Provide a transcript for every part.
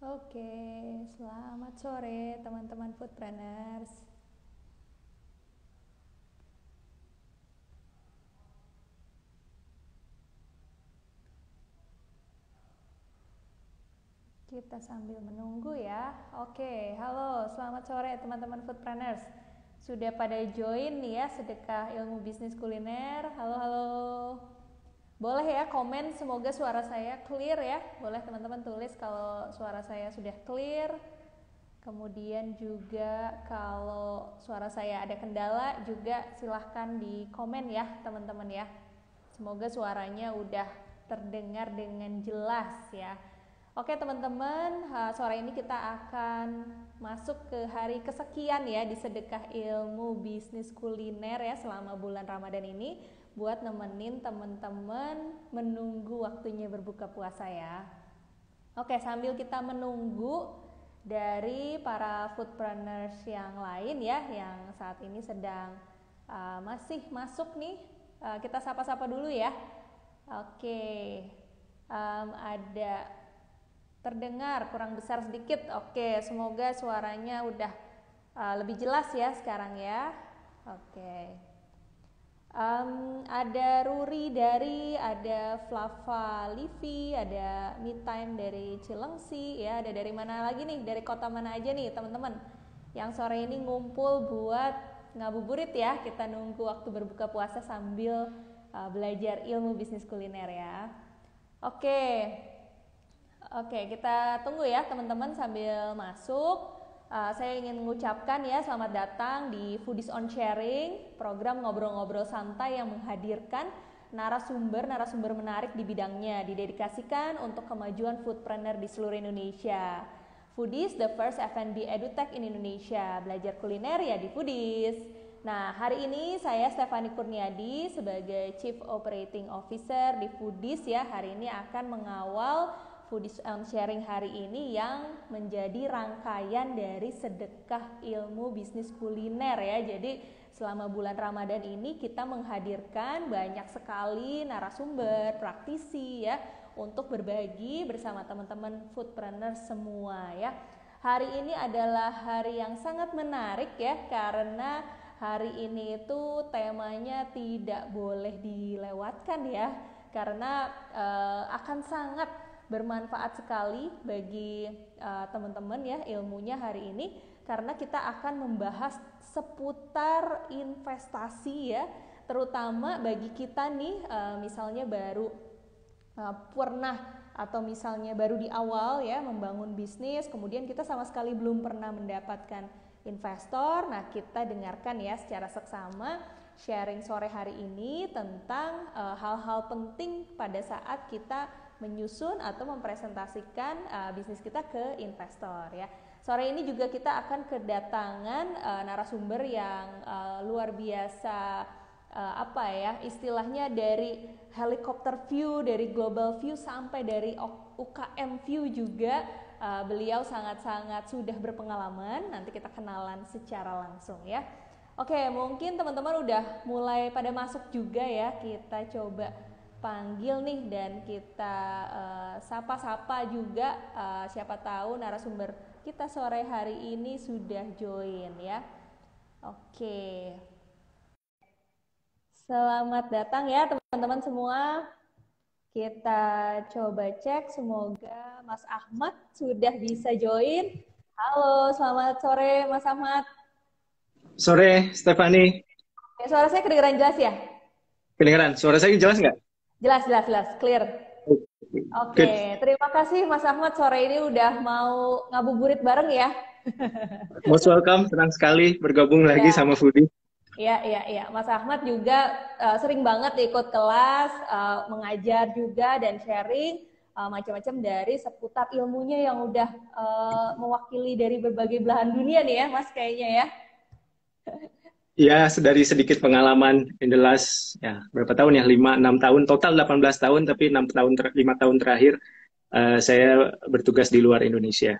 Oke, selamat sore teman-teman Foodpreneurs. Kita sambil menunggu ya. Oke, halo, selamat sore teman-teman Foodpreneurs. Sudah pada join nih ya sedekah ilmu bisnis kuliner. Halo, halo. Boleh ya komen, semoga suara saya clear ya. Boleh teman-teman tulis kalau suara saya sudah clear. Kemudian juga kalau suara saya ada kendala juga silahkan di komen ya teman-teman ya. Semoga suaranya udah terdengar dengan jelas ya. Oke teman-teman, sore ini kita akan masuk ke hari kesekian ya di sedekah ilmu bisnis kuliner ya selama bulan Ramadan ini buat nemenin teman-teman menunggu waktunya berbuka puasa ya. Oke, sambil kita menunggu dari para foodpreneurs yang lain ya yang saat ini sedang masih masuk nih, kita sapa-sapa dulu ya. Oke, ada terdengar kurang besar sedikit. Oke, semoga suaranya udah lebih jelas ya sekarang ya. Oke. Ada Ruri dari, ada Flava Livi, ada Me Time dari Cilengsi, ya ada dari mana lagi nih, dari kota mana aja nih teman-teman yang sore ini ngumpul buat ngabuburit ya, kita nunggu waktu berbuka puasa sambil belajar ilmu bisnis kuliner ya. Oke, kita tunggu ya teman-teman sambil masuk. Saya ingin mengucapkan ya selamat datang di Foodies on Sharing, program ngobrol-ngobrol santai yang menghadirkan narasumber menarik di bidangnya, didedikasikan untuk kemajuan foodpreneur di seluruh Indonesia. Foodies, the first F&B edutech in Indonesia, belajar kuliner ya di Foodies. Nah, hari ini saya Stefani Kurniadi sebagai Chief Operating Officer di Foodies ya, hari ini akan mengawal Foodies on Sharing hari ini yang menjadi rangkaian dari sedekah ilmu bisnis kuliner ya. Jadi selama bulan Ramadan ini kita menghadirkan banyak sekali narasumber, praktisi ya untuk berbagi bersama teman-teman foodpreneur semua ya. Hari ini adalah hari yang sangat menarik ya karena hari ini itu temanya tidak boleh dilewatkan ya karena akan sangat bermanfaat sekali bagi teman-teman ya ilmunya hari ini karena kita akan membahas seputar investasi ya, terutama bagi kita nih misalnya baru pernah atau misalnya baru di awal ya membangun bisnis, kemudian kita sama sekali belum pernah mendapatkan investor. Nah, kita dengarkan ya secara seksama sharing sore hari ini tentang hal-hal penting pada saat kita menyusun atau mempresentasikan bisnis kita ke investor ya. Sore ini juga kita akan kedatangan narasumber yang luar biasa, apa ya istilahnya, dari helikopter view, dari global view sampai dari UKM view juga. Beliau sangat-sangat sudah berpengalaman, nanti kita kenalan secara langsung ya. Oke, mungkin teman-teman udah mulai pada masuk juga ya, kita coba panggil nih dan kita sapa-sapa juga, siapa tahu narasumber kita sore hari ini sudah join ya. Oke, selamat datang ya teman-teman semua. Kita coba cek, semoga Mas Ahmad sudah bisa join. Halo, selamat sore Mas Ahmad. Sore, Stefani. Ya, suara saya kedengeran jelas ya? Kedengeran? Suara saya jelas nggak? Jelas, clear. Good. Oke, terima kasih Mas Ahmad sore ini udah mau ngabuburit bareng ya. Most welcome, senang sekali bergabung lagi Ya, sama Foodie. iya. Mas Ahmad juga sering banget ikut kelas, mengajar juga dan sharing macam-macam dari seputar ilmunya yang udah mewakili dari berbagai belahan dunia nih ya, Mas kayaknya ya. Ya, dari sedikit pengalaman in the last, ya, berapa tahun ya? 5-6 tahun, total 18 tahun, tapi 5 tahun terakhir saya bertugas di luar Indonesia.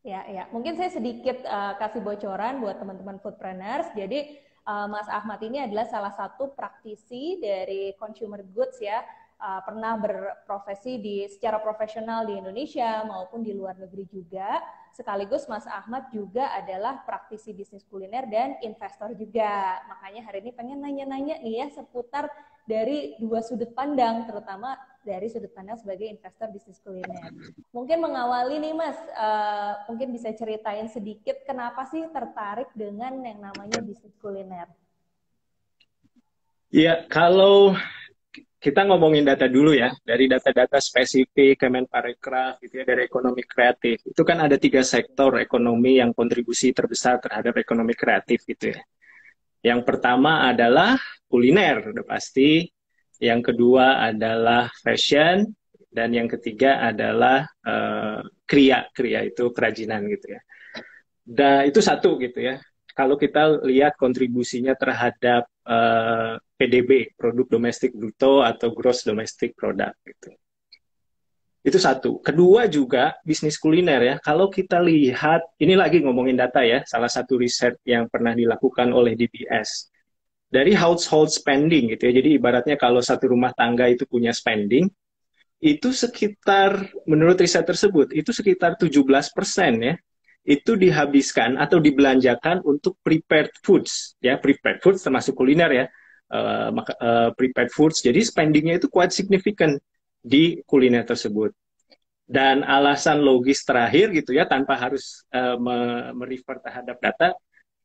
Ya. Mungkin saya sedikit kasih bocoran buat teman-teman foodpreneurs. Jadi Mas Ahmad ini adalah salah satu praktisi dari consumer goods ya. pernah berprofesi secara profesional di Indonesia maupun di luar negeri juga. Sekaligus Mas Ahmad juga adalah praktisi bisnis kuliner dan investor juga. Makanya hari ini pengen nanya-nanya nih ya seputar dari dua sudut pandang, terutama dari sudut pandang sebagai investor bisnis kuliner. Mungkin mengawali nih Mas, mungkin bisa ceritain sedikit kenapa sih tertarik dengan yang namanya bisnis kuliner? Ya, kalau kita ngomongin data dulu ya, dari data-data spesifik Kemenparekraf gitu ya, dari ekonomi kreatif. Itu kan ada 3 sektor ekonomi yang kontribusi terbesar terhadap ekonomi kreatif gitu ya. Yang pertama adalah kuliner, udah pasti. Yang kedua adalah fashion, dan yang ketiga adalah kriya. Kriya itu kerajinan gitu ya. Dan itu satu gitu ya. Kalau kita lihat kontribusinya terhadap PDB, produk domestik bruto atau gross domestic product gitu. Itu satu. Kedua juga bisnis kuliner ya. Kalau kita lihat, ini lagi ngomongin data ya, salah satu riset yang pernah dilakukan oleh DBS. Dari household spending gitu ya. Jadi ibaratnya kalau satu rumah tangga itu punya spending, itu sekitar, menurut riset tersebut, itu sekitar 17% ya, itu dihabiskan atau dibelanjakan untuk prepared foods ya, prepared foods termasuk kuliner ya, prepared foods. Jadi spendingnya itu quite significant di kuliner tersebut. Dan alasan logis terakhir gitu ya, tanpa harus merefer terhadap data,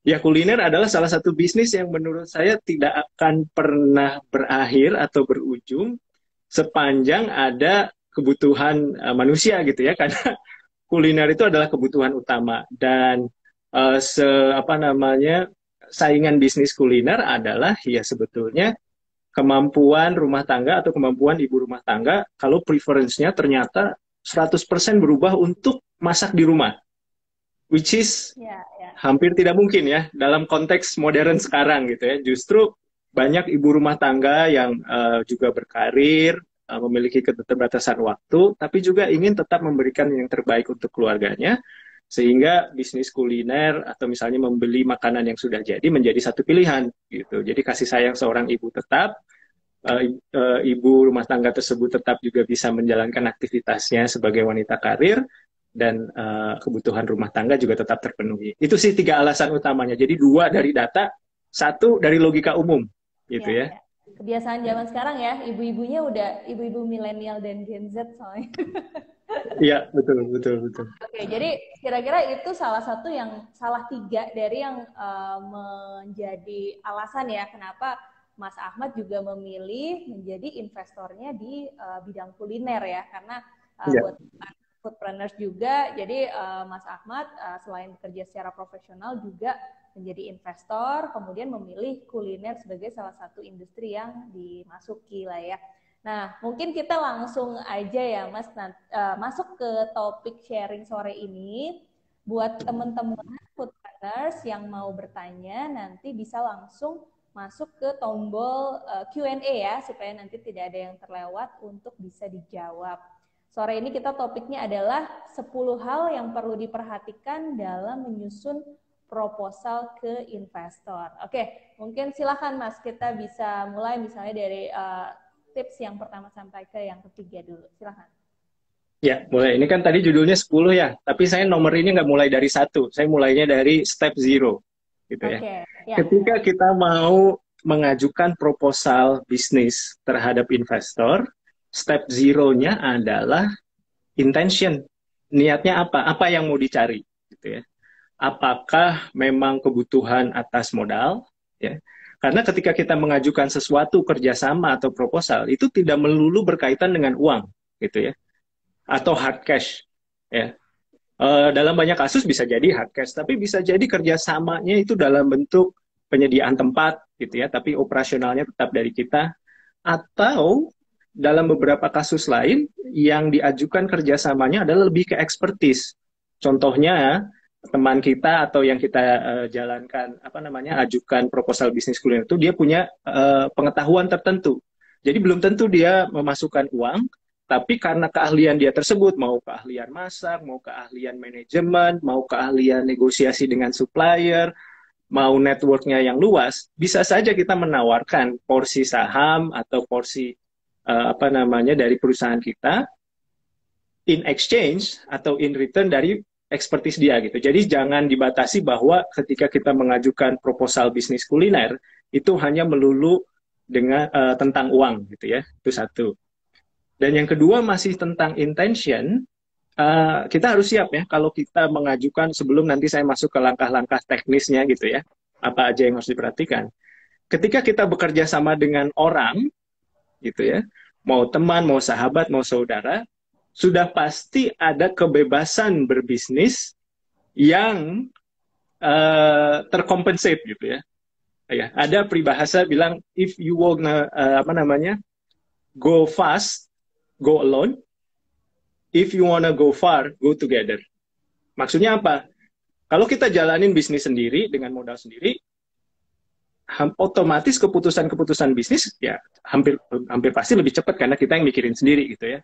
ya kuliner adalah salah satu bisnis yang menurut saya tidak akan pernah berakhir atau berujung sepanjang ada kebutuhan manusia gitu ya, karena kuliner itu adalah kebutuhan utama. Dan saingan bisnis kuliner adalah ya sebetulnya kemampuan rumah tangga atau kemampuan ibu rumah tangga kalau preference-nya ternyata 100% berubah untuk masak di rumah, which is hampir tidak mungkin ya dalam konteks modern sekarang gitu ya. Justru banyak ibu rumah tangga yang juga berkarir, memiliki keterbatasan waktu, tapi juga ingin tetap memberikan yang terbaik untuk keluarganya, sehingga bisnis kuliner atau misalnya membeli makanan yang sudah jadi menjadi satu pilihan gitu. Jadi kasih sayang seorang ibu tetap, ibu rumah tangga tersebut tetap juga bisa menjalankan aktivitasnya sebagai wanita karir, dan kebutuhan rumah tangga juga tetap terpenuhi. Itu sih 3 alasan utamanya. Jadi 2 dari data, 1 dari logika umum gitu ya. Kebiasaan zaman sekarang ya, ibu-ibunya udah ibu-ibu milenial dan Gen Z soalnya. Iya, betul. Oke, jadi kira-kira itu salah 3 dari yang menjadi alasan ya kenapa Mas Ahmad juga memilih menjadi investornya di bidang kuliner ya, karena buat foodpreneurs juga. Jadi Mas Ahmad selain bekerja secara profesional juga menjadi investor, kemudian memilih kuliner sebagai salah satu industri yang dimasuki lah ya. Nah, mungkin kita langsung aja ya Mas masuk ke topik sharing sore ini. Buat teman-teman foodpreneurs yang mau bertanya, nanti bisa langsung masuk ke tombol Q&A ya, supaya nanti tidak ada yang terlewat untuk bisa dijawab. Sore ini kita topiknya adalah 10 hal yang perlu diperhatikan dalam menyusun proposal ke investor. Oke, mungkin silakan Mas, kita bisa mulai misalnya dari tips yang pertama sampai ke yang ketiga dulu. Silakan. Ya, mulai. Ini kan tadi judulnya 10 ya, tapi saya nomor ini nggak mulai dari 1. Saya mulainya dari step 0. Gitu ya. Ketika kita mau mengajukan proposal bisnis terhadap investor, step 0-nya adalah intention. Niatnya apa? Apa yang mau dicari? Gitu ya. Apakah memang kebutuhan atas modal? Ya. Karena ketika kita mengajukan sesuatu kerjasama atau proposal, itu tidak melulu berkaitan dengan uang, gitu ya, atau hard cash. Ya. Dalam banyak kasus bisa jadi hard cash, tapi bisa jadi kerjasamanya itu dalam bentuk penyediaan tempat, gitu ya, tapi operasionalnya tetap dari kita. Atau dalam beberapa kasus lain yang diajukan kerjasamanya adalah lebih ke expertise. Contohnya teman kita atau yang kita jalankan ajukan proposal bisnis kuliner itu dia punya pengetahuan tertentu. Jadi belum tentu dia memasukkan uang, tapi karena keahlian dia tersebut, mau keahlian masak, mau keahlian manajemen, mau keahlian negosiasi dengan supplier, mau networknya yang luas, bisa saja kita menawarkan porsi saham atau porsi apa namanya dari perusahaan kita in exchange atau in return dari expertise dia gitu. Jadi jangan dibatasi bahwa ketika kita mengajukan proposal bisnis kuliner itu hanya melulu dengan tentang uang gitu ya. Itu satu. Dan yang kedua masih tentang intention. Kita harus siap ya kalau kita mengajukan sebelum nanti saya masuk ke langkah-langkah teknisnya gitu ya. Apa aja yang harus diperhatikan. Ketika kita bekerja sama dengan orang gitu ya, mau teman, mau sahabat, mau saudara, sudah pasti ada kebebasan berbisnis yang terkompensate gitu ya. Ya, ada peribahasa bilang if you wanna apa namanya go fast, go alone. If you wanna go far, go together. Maksudnya apa? Kalau kita jalanin bisnis sendiri dengan modal sendiri, otomatis keputusan-keputusan bisnis ya hampir pasti lebih cepat karena kita yang mikirin sendiri gitu ya.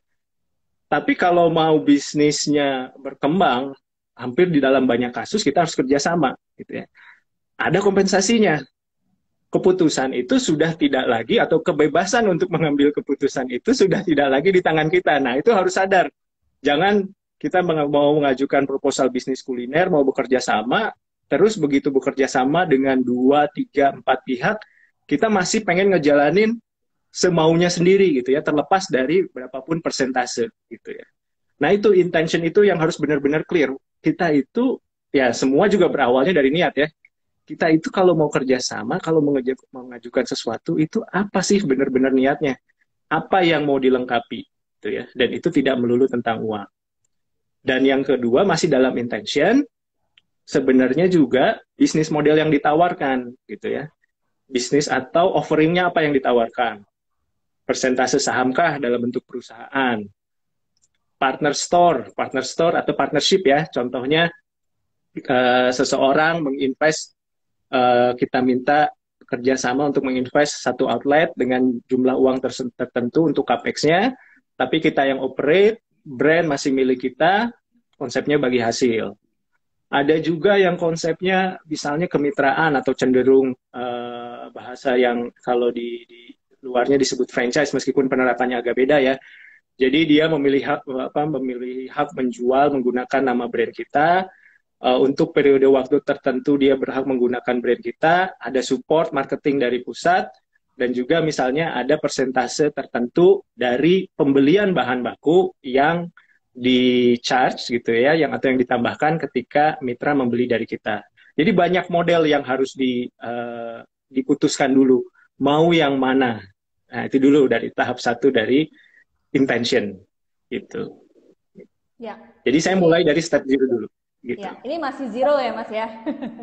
Tapi kalau mau bisnisnya berkembang, hampir di dalam banyak kasus kita harus kerjasama gitu ya. Ada kompensasinya. Keputusan itu sudah tidak lagi atau kebebasan untuk mengambil keputusan itu sudah tidak lagi di tangan kita. Nah, itu harus sadar. Jangan kita mau mengajukan proposal bisnis kuliner, mau bekerja sama, terus begitu bekerja sama dengan 2, 3, 4 pihak, kita masih pengen ngejalanin semaunya sendiri gitu ya, terlepas dari berapapun persentase gitu ya. Nah, itu intention itu yang harus benar-benar clear. Kita itu ya semua juga berawalnya dari niat ya. Kita itu kalau mau kerjasama, kalau mengajukan sesuatu itu apa sih benar-benar niatnya? Apa yang mau dilengkapi, gitu ya? Dan itu tidak melulu tentang uang. Dan yang kedua masih dalam intention, sebenarnya juga bisnis model yang ditawarkan, gitu ya? Bisnis atau offeringnya apa yang ditawarkan? Persentase sahamkah dalam bentuk perusahaan? Partner store atau partnership ya? Contohnya seseorang menginvest kita minta kerjasama untuk menginvest satu outlet dengan jumlah uang tertentu untuk capex-nya, tapi kita yang operate, brand masih milik kita, konsepnya bagi hasil. Ada juga yang konsepnya misalnya kemitraan atau cenderung bahasa yang kalau di luarnya disebut franchise meskipun penerapannya agak beda ya. Jadi dia memilih hak menjual menggunakan nama brand kita. Untuk periode waktu tertentu dia berhak menggunakan brand kita, ada support marketing dari pusat, dan juga misalnya ada persentase tertentu dari pembelian bahan baku yang di charge gitu ya, atau yang ditambahkan ketika mitra membeli dari kita. Jadi banyak model yang harus diputuskan dulu, mau yang mana. Nah, itu dulu dari tahap 1 dari intention gitu. Ya. Jadi saya mulai dari step 0 dulu. Gitu. Ya, ini masih 0 ya Mas ya?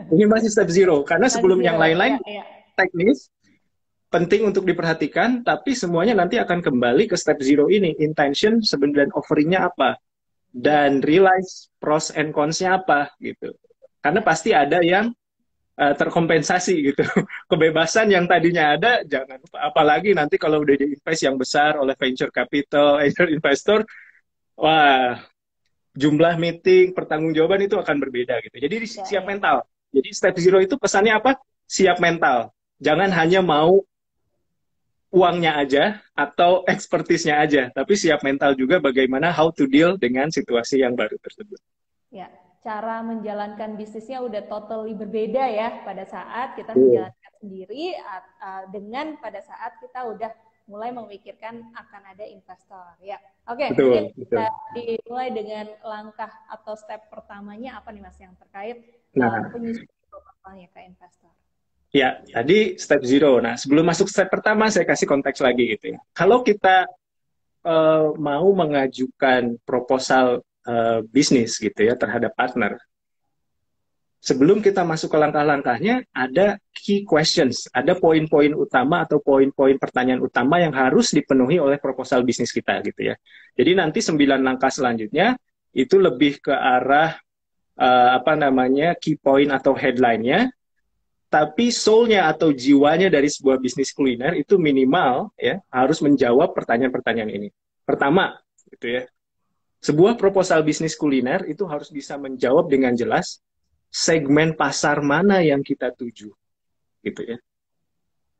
Ini masih step 0, karena sebelum yang lain-lain teknis, penting untuk diperhatikan, tapi semuanya nanti akan kembali ke step 0 ini, intention sebenarnya offeringnya apa, dan realize pros and cons-nya apa, gitu. Karena pasti ada yang terkompensasi gitu, kebebasan yang tadinya ada, jangan apalagi nanti kalau udah di-invest yang besar oleh venture capital, angel investor, wah, jumlah meeting, pertanggungjawaban itu akan berbeda gitu. Jadi siap mental. Jadi step 0 itu pesannya apa? Siap mental. Jangan hanya mau uangnya aja atau expertise-nya aja, tapi siap mental juga bagaimana how to deal dengan situasi yang baru tersebut. Ya, cara menjalankan bisnisnya udah totally berbeda ya pada saat kita menjalankan sendiri dengan pada saat kita udah mulai memikirkan akan ada investor ya. Oke, mungkin kita dimulai dengan langkah atau step pertamanya apa nih Mas yang terkait penyusunan proposalnya ke investor. Ya, jadi step 0. Nah, sebelum masuk step pertama saya kasih konteks lagi gitu ya. Kalau kita mau mengajukan proposal bisnis gitu ya terhadap partner, sebelum kita masuk ke langkah-langkahnya, ada key questions, ada poin-poin utama atau poin-poin pertanyaan utama yang harus dipenuhi oleh proposal bisnis kita gitu ya. Jadi nanti 9 langkah selanjutnya itu lebih ke arah key point atau headline-nya, tapi soul-nya atau jiwanya dari sebuah bisnis kuliner itu minimal ya harus menjawab pertanyaan-pertanyaan ini. Pertama, gitu ya. Sebuah proposal bisnis kuliner itu harus bisa menjawab dengan jelas segmen pasar mana yang kita tuju, gitu ya.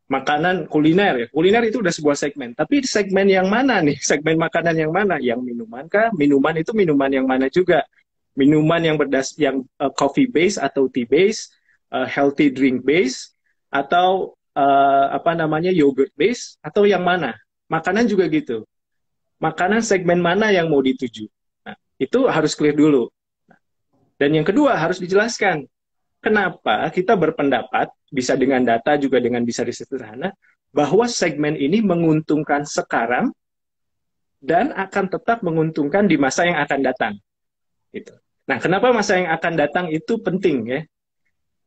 makanan kuliner ya. Kuliner itu udah sebuah segmen. Tapi segmen yang mana nih? Segmen makanan yang mana? Yang minuman kah? Minuman itu minuman yang mana juga? Minuman yang coffee base atau tea base, healthy drink base, atau apa namanya yogurt base, atau yang mana? Makanan juga gitu. Makanan segmen mana yang mau dituju? Nah, itu harus clear dulu. Dan yang kedua harus dijelaskan kenapa kita berpendapat, bisa dengan data juga dengan bisa riset sederhana, bahwa segmen ini menguntungkan sekarang dan akan tetap menguntungkan di masa yang akan datang. Gitu. Nah, kenapa masa yang akan datang itu penting ya?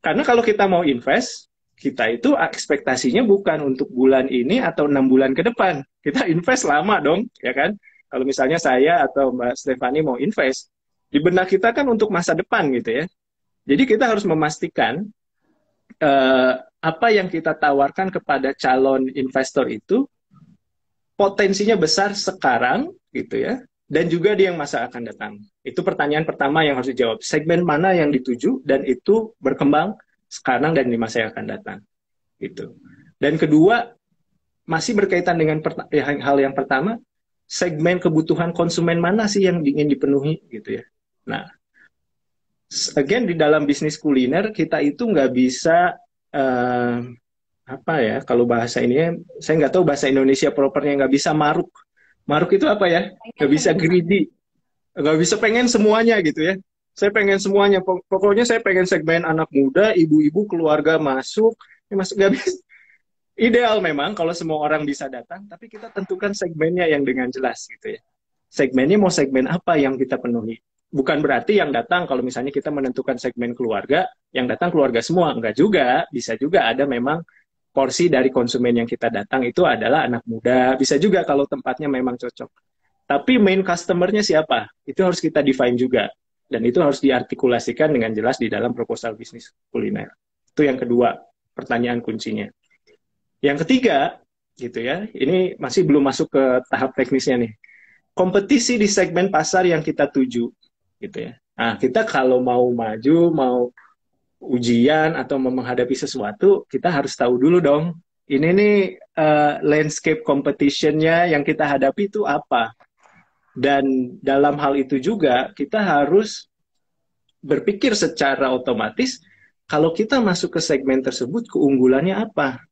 Karena kalau kita mau invest, kita itu ekspektasinya bukan untuk bulan ini atau 6 bulan ke depan. Kita invest lama dong, ya kan? Kalau misalnya saya atau Mbak Stefani mau invest, di benak kita kan untuk masa depan gitu ya. Jadi kita harus memastikan apa yang kita tawarkan kepada calon investor itu potensinya besar sekarang gitu ya, dan juga di yang masa akan datang. Itu pertanyaan pertama yang harus dijawab. Segmen mana yang dituju dan itu berkembang sekarang dan di masa yang akan datang. Gitu. Dan kedua, masih berkaitan dengan hal yang pertama, segmen kebutuhan konsumen mana sih yang ingin dipenuhi gitu ya. Nah, again di dalam bisnis kuliner kita itu nggak bisa apa ya, kalau bahasa ini saya nggak tahu bahasa Indonesia propernya, nggak bisa maruk. Maruk itu apa ya? Nggak bisa greedy, nggak bisa pengen semuanya gitu ya. Saya pengen semuanya, pokoknya saya pengen segmen anak muda, ibu-ibu, keluarga masuk, nggak bisa. Ideal memang kalau semua orang bisa datang, tapi kita tentukan segmennya yang dengan jelas gitu ya. Segmennya mau segmen apa yang kita penuhi. Bukan berarti yang datang, kalau misalnya kita menentukan segmen keluarga, yang datang keluarga semua. Enggak juga, bisa juga ada memang porsi dari konsumen yang kita datang itu adalah anak muda. Bisa juga kalau tempatnya memang cocok. Tapi main customer-nya siapa? Itu harus kita define juga. Dan itu harus diartikulasikan dengan jelas di dalam proposal bisnis kuliner. Itu yang kedua, pertanyaan kuncinya. Yang ketiga, gitu ya, ini masih belum masuk ke tahap teknisnya nih. Kompetisi di segmen pasar yang kita tuju, gitu ya. Nah, kita kalau mau maju, mau ujian atau mau menghadapi sesuatu, kita harus tahu dulu dong. Ini nih landscape competition-nya yang kita hadapi itu apa. Dan dalam hal itu juga kita harus berpikir secara otomatis kalau kita masuk ke segmen tersebut keunggulannya apa?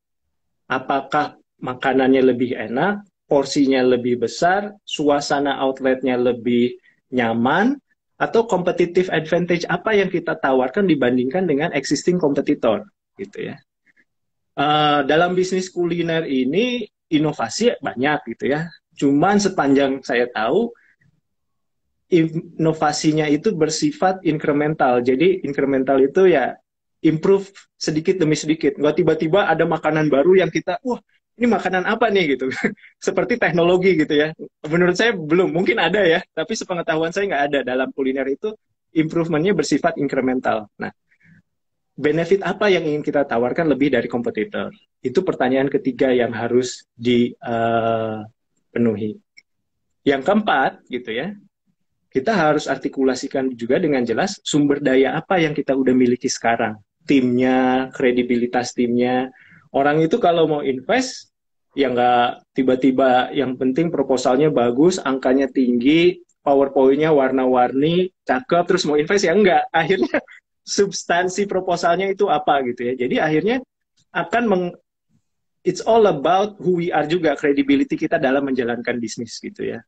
Apakah makanannya lebih enak, porsinya lebih besar, suasana outletnya lebih nyaman, atau competitive advantage apa yang kita tawarkan dibandingkan dengan existing kompetitor, gitu ya. Dalam bisnis kuliner ini inovasi banyak gitu ya. Cuman sepanjang saya tahu inovasinya itu bersifat incremental. Jadi incremental itu ya improve sedikit demi sedikit. Nggak tiba-tiba ada makanan baru yang kita, wah ini makanan apa nih gitu. Seperti teknologi gitu ya. Menurut saya belum, mungkin ada ya. Tapi sepengetahuan saya nggak ada. Dalam kuliner itu improvementnya bersifat incremental. Nah, benefit apa yang ingin kita tawarkan lebih dari kompetitor? Itu pertanyaan ketiga yang harus dipenuhi. Yang keempat gitu ya, kita harus artikulasikan juga dengan jelas sumber daya apa yang kita udah miliki sekarang. Timnya, kredibilitas timnya. Orang itu kalau mau invest, ya nggak tiba-tiba yang penting proposalnya bagus, angkanya tinggi, PowerPoint-nya warna-warni, cakep, terus mau invest ya enggak. Akhirnya substansi proposalnya itu apa gitu ya. Jadi akhirnya it's all about who we are juga, credibility kita dalam menjalankan bisnis gitu ya.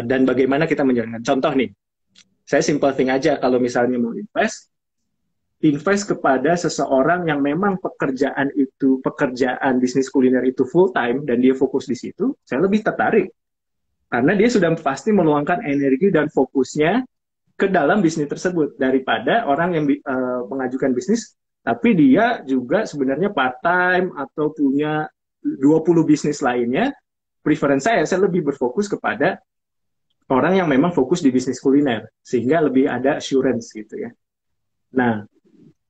Dan bagaimana kita menjalankan. Contoh nih, saya simple thing aja, kalau misalnya mau invest kepada seseorang yang memang pekerjaan bisnis kuliner itu full time dan dia fokus di situ, saya lebih tertarik. Karena dia sudah pasti meluangkan energi dan fokusnya ke dalam bisnis tersebut daripada orang yang mengajukan bisnis tapi dia juga sebenarnya part time atau punya 20 bisnis lainnya. Preference saya lebih berfokus kepada orang yang memang fokus di bisnis kuliner sehingga lebih ada assurance gitu ya. Nah,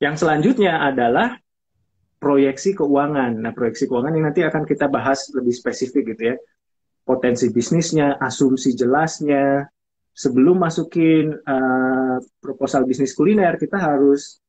yang selanjutnya adalah proyeksi keuangan. Nah, proyeksi keuangan ini nanti akan kita bahas lebih spesifik gitu ya. Potensi bisnisnya, asumsi jelasnya. Sebelum masukin proposal bisnis kuliner, kita harus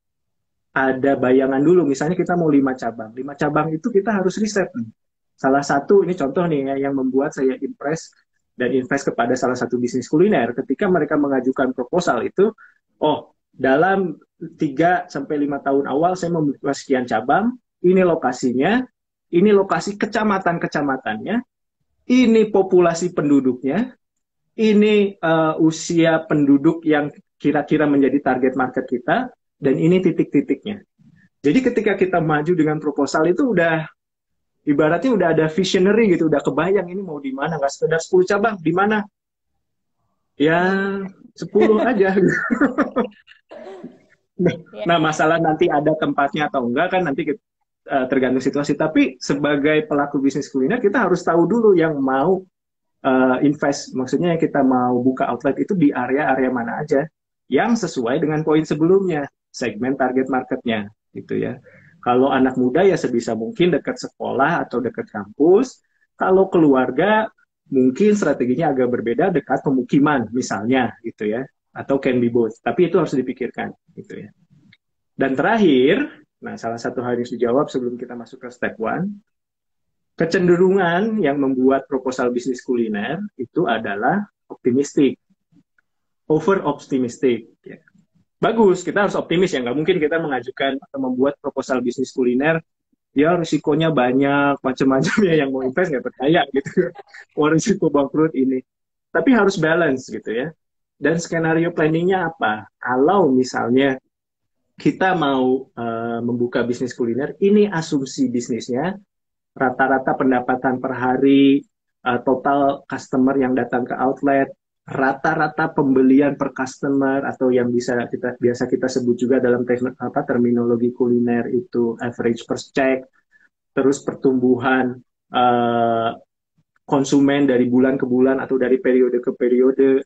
ada bayangan dulu, misalnya kita mau 5 cabang. 5 cabang itu kita harus riset nih. Salah satu, ini contoh nih ya, yang membuat saya impress dan invest kepada salah satu bisnis kuliner, ketika mereka mengajukan proposal itu, oh, dalam 3 sampai 5 tahun awal saya membuka sekian cabang, ini lokasinya, ini lokasi kecamatan-kecamatannya, ini populasi penduduknya, ini usia penduduk yang kira-kira menjadi target market kita, dan ini titik-titiknya. Jadi ketika kita maju dengan proposal itu udah ibaratnya udah ada visionary gitu, udah kebayang ini mau di mana, nggak sekedar 10 cabang, di mana? Ya 10 aja. Ya. Nah, masalah nanti ada tempatnya atau enggak kan nanti tergantung situasi. Tapi sebagai pelaku bisnis kuliner kita harus tahu dulu yang mau invest, maksudnya yang kita mau buka outlet itu di area-area mana aja yang sesuai dengan poin sebelumnya, segmen target marketnya gitu ya. Kalau anak muda ya sebisa mungkin dekat sekolah atau dekat kampus. Kalau keluarga mungkin strateginya agak berbeda, dekat pemukiman misalnya gitu ya, atau can be both. Tapi itu harus dipikirkan gitu ya. Dan terakhir, nah salah satu hal yang harus dijawab sebelum kita masuk ke step one, kecenderungan yang membuat proposal bisnis kuliner itu adalah optimistik, over optimistik. Ya. Bagus, kita harus optimis ya. Nggak mungkin kita mengajukan atau membuat proposal bisnis kuliner, ya risikonya banyak, macam-macam ya yang mau invest nggak percaya gitu. Wah risiko bangkrut ini. Tapi harus balance gitu ya. Dan skenario planningnya apa? Kalau misalnya kita mau membuka bisnis kuliner, ini asumsi bisnisnya, rata-rata pendapatan per hari, total customer yang datang ke outlet, rata-rata pembelian per customer atau yang biasa kita sebut juga dalam terminologi kuliner itu average per check, terus pertumbuhan uh, konsumen dari bulan ke bulan atau dari periode ke periode.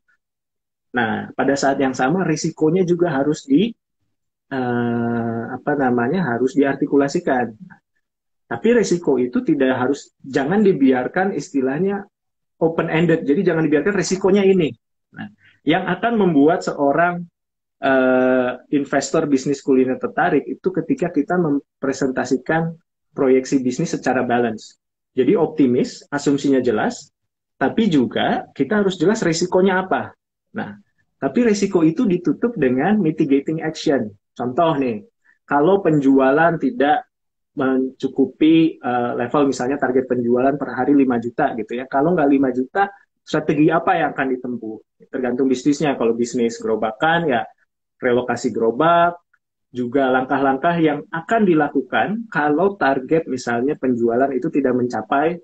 Nah, pada saat yang sama risikonya juga harus harus diartikulasikan. Tapi risiko itu tidak harus, jangan dibiarkan istilahnya open-ended. Jadi jangan dibiarkan risikonya ini. Nah, yang akan membuat seorang investor bisnis kuliner tertarik itu ketika kita mempresentasikan proyeksi bisnis secara balance. Jadi optimis, asumsinya jelas, tapi juga kita harus jelas risikonya apa. Nah, tapi risiko itu ditutup dengan mitigating action. Contoh nih, kalau penjualan tidak mencukupi level misalnya target penjualan per hari 5 juta gitu ya. Kalau nggak 5 juta, strategi apa yang akan ditempuh? Tergantung bisnisnya. Kalau bisnis gerobakan ya relokasi gerobak, juga langkah-langkah yang akan dilakukan kalau target misalnya penjualan itu tidak mencapai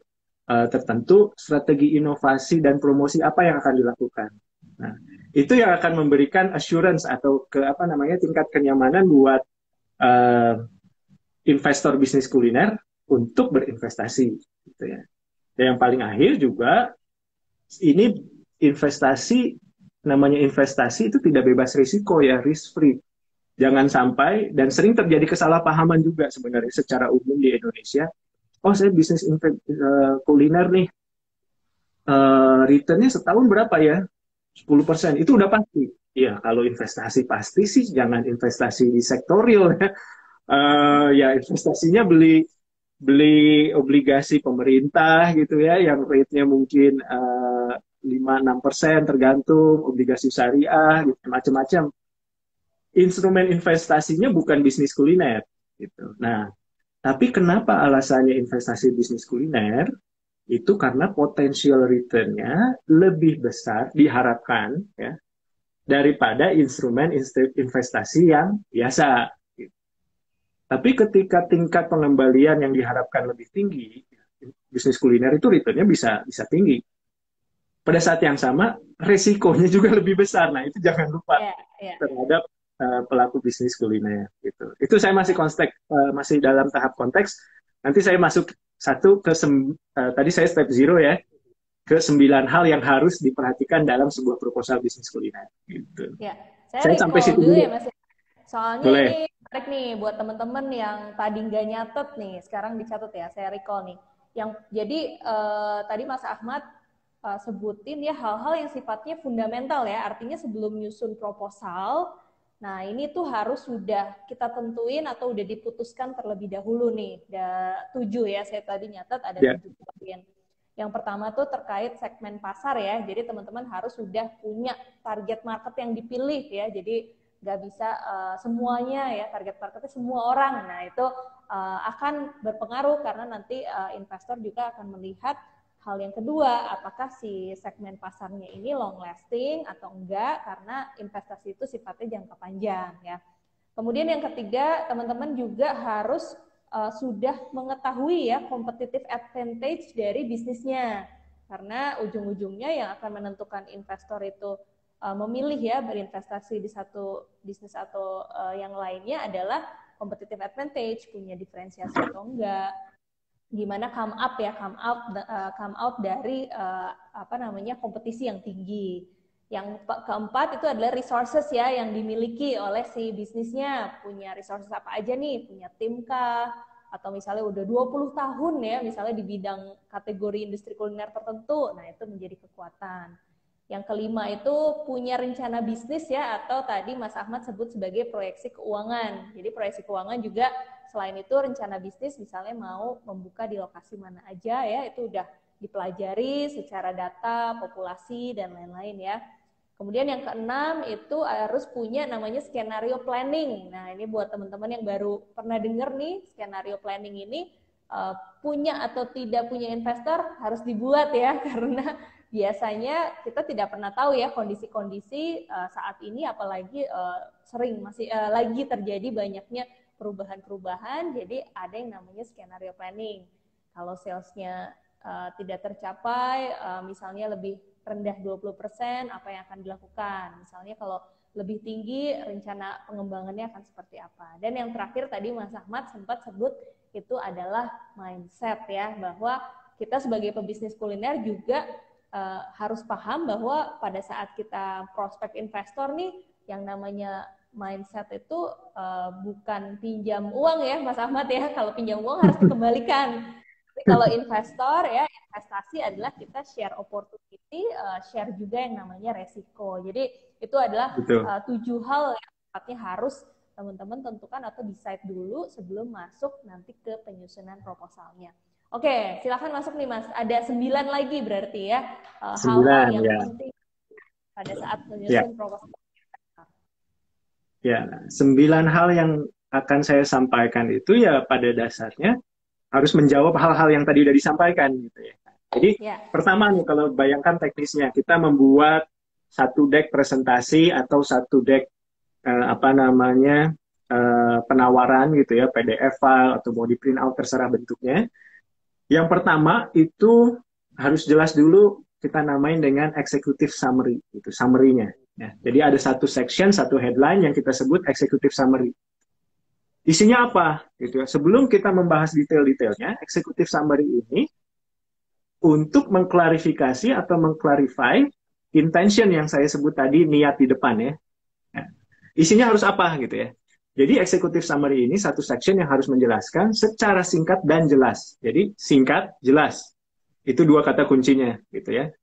tertentu, strategi inovasi dan promosi apa yang akan dilakukan. Nah, itu yang akan memberikan assurance atau tingkat kenyamanan buat uh, investor bisnis kuliner untuk berinvestasi gitu ya. Dan yang paling akhir juga ini investasi, namanya investasi itu tidak bebas risiko ya, risk free. Jangan sampai, dan sering terjadi kesalahpahaman juga sebenarnya secara umum di Indonesia. Oh saya bisnis kuliner nih, returnnya setahun berapa ya? 10%, itu udah pasti. Ya kalau investasi pasti sih jangan investasi di sektorial ya. Ya investasinya beli beli obligasi pemerintah gitu ya, yang rate-nya mungkin 5-6% tergantung, obligasi syariah, gitu, macam-macam. Instrumen investasinya bukan bisnis kuliner. Gitu. Nah, tapi kenapa alasannya investasi bisnis kuliner? Itu karena potensial return-nya lebih besar diharapkan ya daripada instrumen investasi yang biasa. Tapi ketika tingkat pengembalian yang diharapkan lebih tinggi, bisnis kuliner itu return-nya bisa bisa tinggi. Pada saat yang sama, resikonya juga lebih besar. Nah, itu jangan lupa terhadap pelaku bisnis kuliner. Gitu. Itu saya masih masih dalam tahap konteks. Nanti saya masuk tadi saya step 0 ya, ke 9 hal yang harus diperhatikan dalam sebuah proposal bisnis kuliner. Gitu. Ya, saya sampai situ dulu ya Mas. Soalnya boleh. Ini menarik nih buat teman-teman yang tadi nggak nyatet nih, sekarang dicatat ya, saya recall nih. Jadi tadi Mas Ahmad sebutin ya hal-hal yang sifatnya fundamental ya, artinya sebelum nyusun proposal Nah, ini tuh harus sudah kita tentuin atau udah diputuskan terlebih dahulu nih. Ada 7 ya, saya tadi nyatat ada Ya. 7 poin. Yang pertama tuh terkait segmen pasar ya. Jadi teman-teman harus sudah punya target market yang dipilih ya. Jadi nggak bisa semuanya ya, target marketnya semua orang. Nah, itu akan berpengaruh karena nanti investor juga akan melihat hal yang kedua, apakah si segmen pasarnya ini long lasting atau enggak, karena investasi itu sifatnya jangka panjang ya. Kemudian yang ketiga, teman-teman juga harus sudah mengetahui ya competitive advantage dari bisnisnya. Karena ujung-ujungnya yang akan menentukan investor itu memilih ya berinvestasi di satu bisnis atau yang lainnya adalah competitive advantage, punya diferensiasi atau enggak, gimana come out dari kompetisi yang tinggi. Yang keempat itu adalah resources ya yang dimiliki oleh si bisnisnya. Punya resources apa aja nih? Punya tim kah? Atau misalnya udah 20 tahun ya, misalnya di bidang kategori industri kuliner tertentu. Nah, itu menjadi kekuatan. Yang kelima itu punya rencana bisnis ya, atau tadi Mas Ahmad sebut sebagai proyeksi keuangan. Jadi proyeksi keuangan juga selain itu rencana bisnis, misalnya mau membuka di lokasi mana aja ya, itu udah dipelajari secara data, populasi, dan lain-lain ya. Kemudian yang keenam itu harus punya namanya skenario planning. Nah, ini buat teman-teman yang baru pernah dengar nih, skenario planning ini punya atau tidak punya investor harus dibuat ya, karena biasanya kita tidak pernah tahu ya kondisi-kondisi saat ini, apalagi sering masih lagi terjadi banyaknya perubahan-perubahan. Jadi ada yang namanya skenario planning. Kalau salesnya tidak tercapai, misalnya lebih rendah 20%, apa yang akan dilakukan? Misalnya kalau lebih tinggi, rencana pengembangannya akan seperti apa? Dan yang terakhir tadi Mas Ahmad sempat sebut itu adalah mindset ya, bahwa kita sebagai pebisnis kuliner juga harus paham bahwa pada saat kita prospek investor nih, yang namanya mindset itu bukan pinjam uang ya Mas Ahmad ya. Kalau pinjam uang harus dikembalikan. Tapi kalau investor ya, investasi adalah kita share opportunity, share juga yang namanya resiko. Jadi itu adalah 7 hal yang tepatnya harus teman-teman tentukan atau decide dulu sebelum masuk nanti ke penyusunan proposalnya. Oke, silakan masuk nih Mas. Ada 9 lagi berarti ya hal-hal yang penting pada saat menyusun proposal. Ya, 9 hal yang akan saya sampaikan itu ya pada dasarnya harus menjawab hal-hal yang tadi udah disampaikan gitu ya. Jadi pertama nih, kalau bayangkan teknisnya, kita membuat satu deck presentasi atau satu deck penawaran gitu ya, PDF file atau mau di print out terserah bentuknya. Yang pertama itu harus jelas dulu, kita namain dengan executive summary, itu summary-nya. Ya, jadi ada satu section, satu headline yang kita sebut executive summary. Isinya apa? Gitu ya. Sebelum kita membahas detail-detailnya, executive summary ini untuk mengklarifikasi atau mengklarify intention yang saya sebut tadi, niat di depan ya. Ya. Isinya harus apa gitu ya. Jadi executive summary ini satu section yang harus menjelaskan secara singkat dan jelas. Jadi singkat, jelas. Itu 2 kata kuncinya gitu ya.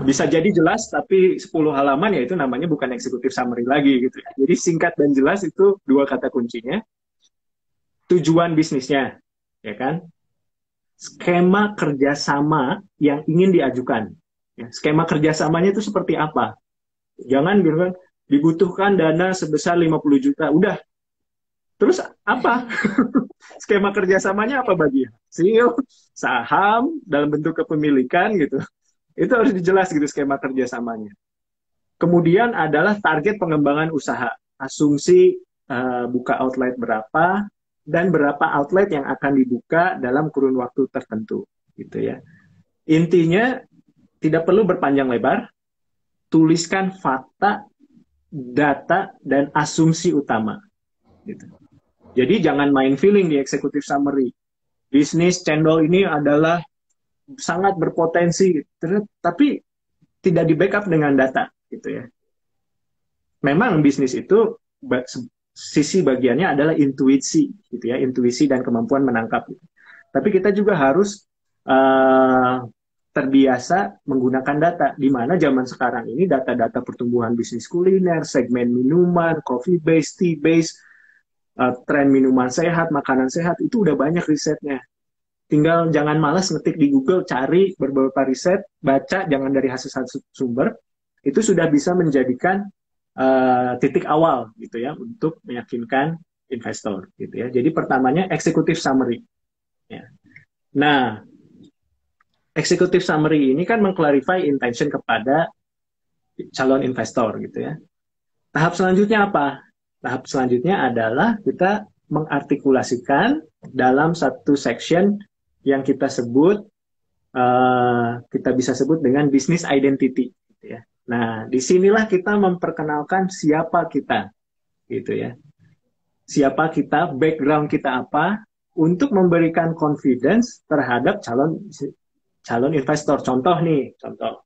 Bisa jadi jelas tapi 10 halaman ya itu namanya bukan executive summary lagi gitu ya. Jadi singkat dan jelas itu 2 kata kuncinya. Tujuan bisnisnya, ya kan? Skema kerjasama yang ingin diajukan. Ya, skema kerjasamanya itu seperti apa? Jangan gitu kan, dibutuhkan dana sebesar 50 juta. Udah. Terus apa? Skema kerjasamanya apa bagi hasil, saham, dalam bentuk kepemilikan gitu. Itu harus dijelas gitu skema kerjasamanya. Kemudian adalah target pengembangan usaha. Asumsi buka outlet berapa, dan berapa outlet yang akan dibuka dalam kurun waktu tertentu. Gitu ya. Intinya, tidak perlu berpanjang lebar, tuliskan fakta, data, dan asumsi utama. Gitu. Jadi jangan main feeling di executive summary. Bisnis cendol ini adalah sangat berpotensi, tapi tidak di backup dengan data, gitu ya. Memang bisnis itu sisi bagiannya adalah intuisi, gitu ya, intuisi dan kemampuan menangkap. Tapi kita juga harus terbiasa menggunakan data, di mana zaman sekarang ini data-data pertumbuhan bisnis kuliner, segmen minuman, coffee base, tea base, tren minuman sehat, makanan sehat, itu udah banyak risetnya. Tinggal jangan malas ngetik di Google, cari beberapa riset, baca, jangan dari hasil sumber, itu sudah bisa menjadikan titik awal gitu ya untuk meyakinkan investor gitu ya. Jadi pertamanya executive summary. Ya. Nah, executive summary ini kan mengclarify intention kepada calon investor gitu ya. Tahap selanjutnya apa? Tahap selanjutnya adalah kita mengartikulasikan dalam satu section yang kita sebut, kita bisa sebut dengan business identity. Gitu ya. Nah, disinilah kita memperkenalkan siapa kita, gitu ya. Siapa kita, background kita apa, untuk memberikan confidence terhadap calon investor. Contoh nih, contoh.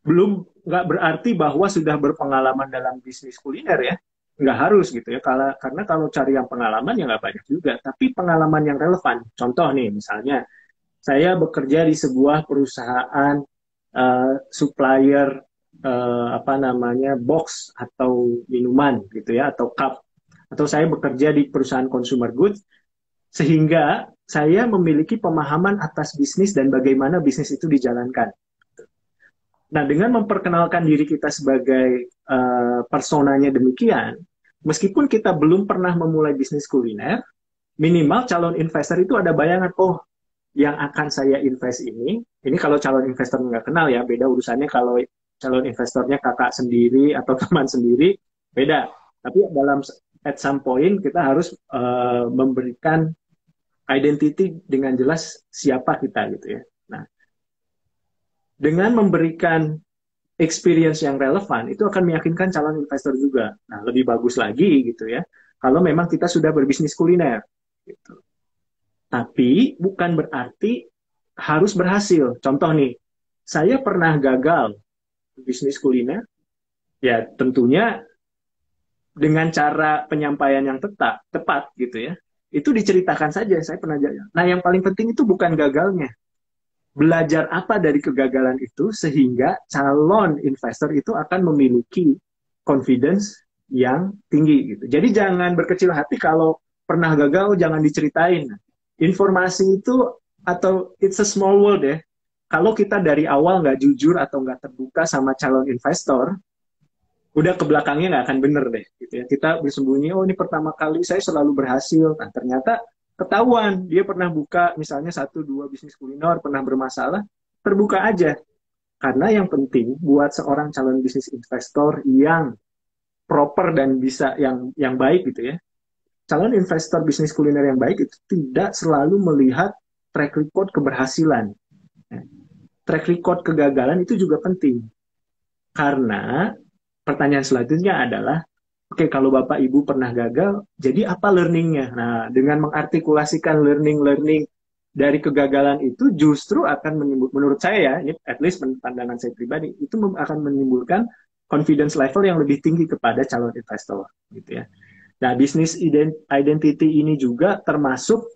Belum nggak berarti bahwa sudah berpengalaman dalam bisnis kuliner ya, nggak harus gitu ya. Karena kalau cari yang pengalaman ya nggak banyak juga, tapi pengalaman yang relevan. Contoh nih, misalnya saya bekerja di sebuah perusahaan supplier apa namanya box atau minuman gitu ya, atau cup, atau saya bekerja di perusahaan consumer goods, sehingga saya memiliki pemahaman atas bisnis dan bagaimana bisnis itu dijalankan. Nah, dengan memperkenalkan diri kita sebagai personanya demikian, meskipun kita belum pernah memulai bisnis kuliner, minimal calon investor itu ada bayangan, oh, yang akan saya invest ini kalau calon investor nggak kenal ya, beda urusannya kalau calon investornya kakak sendiri atau teman sendiri, beda. Tapi at some point kita harus memberikan identity dengan jelas siapa kita gitu ya. Nah, dengan memberikan experience yang relevan, itu akan meyakinkan calon investor juga. Nah, lebih bagus lagi gitu ya, kalau memang kita sudah berbisnis kuliner. Gitu. Tapi bukan berarti harus berhasil. Contoh nih, saya pernah gagal bisnis kuliner, ya tentunya dengan cara penyampaian yang tepat gitu ya. Itu diceritakan saja, saya pernah gagal. Nah, yang paling penting itu bukan gagalnya. Belajar apa dari kegagalan itu sehingga calon investor itu akan memiliki confidence yang tinggi gitu. Jadi jangan berkecil hati kalau pernah gagal, jangan diceritain. Informasi itu, atau it's a small world ya. Kalau kita dari awal nggak jujur atau nggak terbuka sama calon investor, udah ke belakangnya nggak akan bener deh. Gitu ya. Kita bersembunyi, oh ini pertama kali saya selalu berhasil. Nah, ternyata ketahuan dia pernah buka misalnya 1-2 bisnis kuliner, pernah bermasalah, terbuka aja. Karena yang penting buat seorang calon bisnis investor yang proper dan bisa yang baik gitu ya, calon investor bisnis kuliner yang baik itu tidak selalu melihat track record keberhasilan. Track record kegagalan itu juga penting. Karena pertanyaan selanjutnya adalah, oke, kalau Bapak Ibu pernah gagal, jadi apa learning-nya? Nah, dengan mengartikulasikan learning dari kegagalan itu justru akan menurut saya ya, ini at least pandangan saya pribadi, itu akan menimbulkan confidence level yang lebih tinggi kepada calon investor, gitu ya. Nah, business identity ini juga termasuk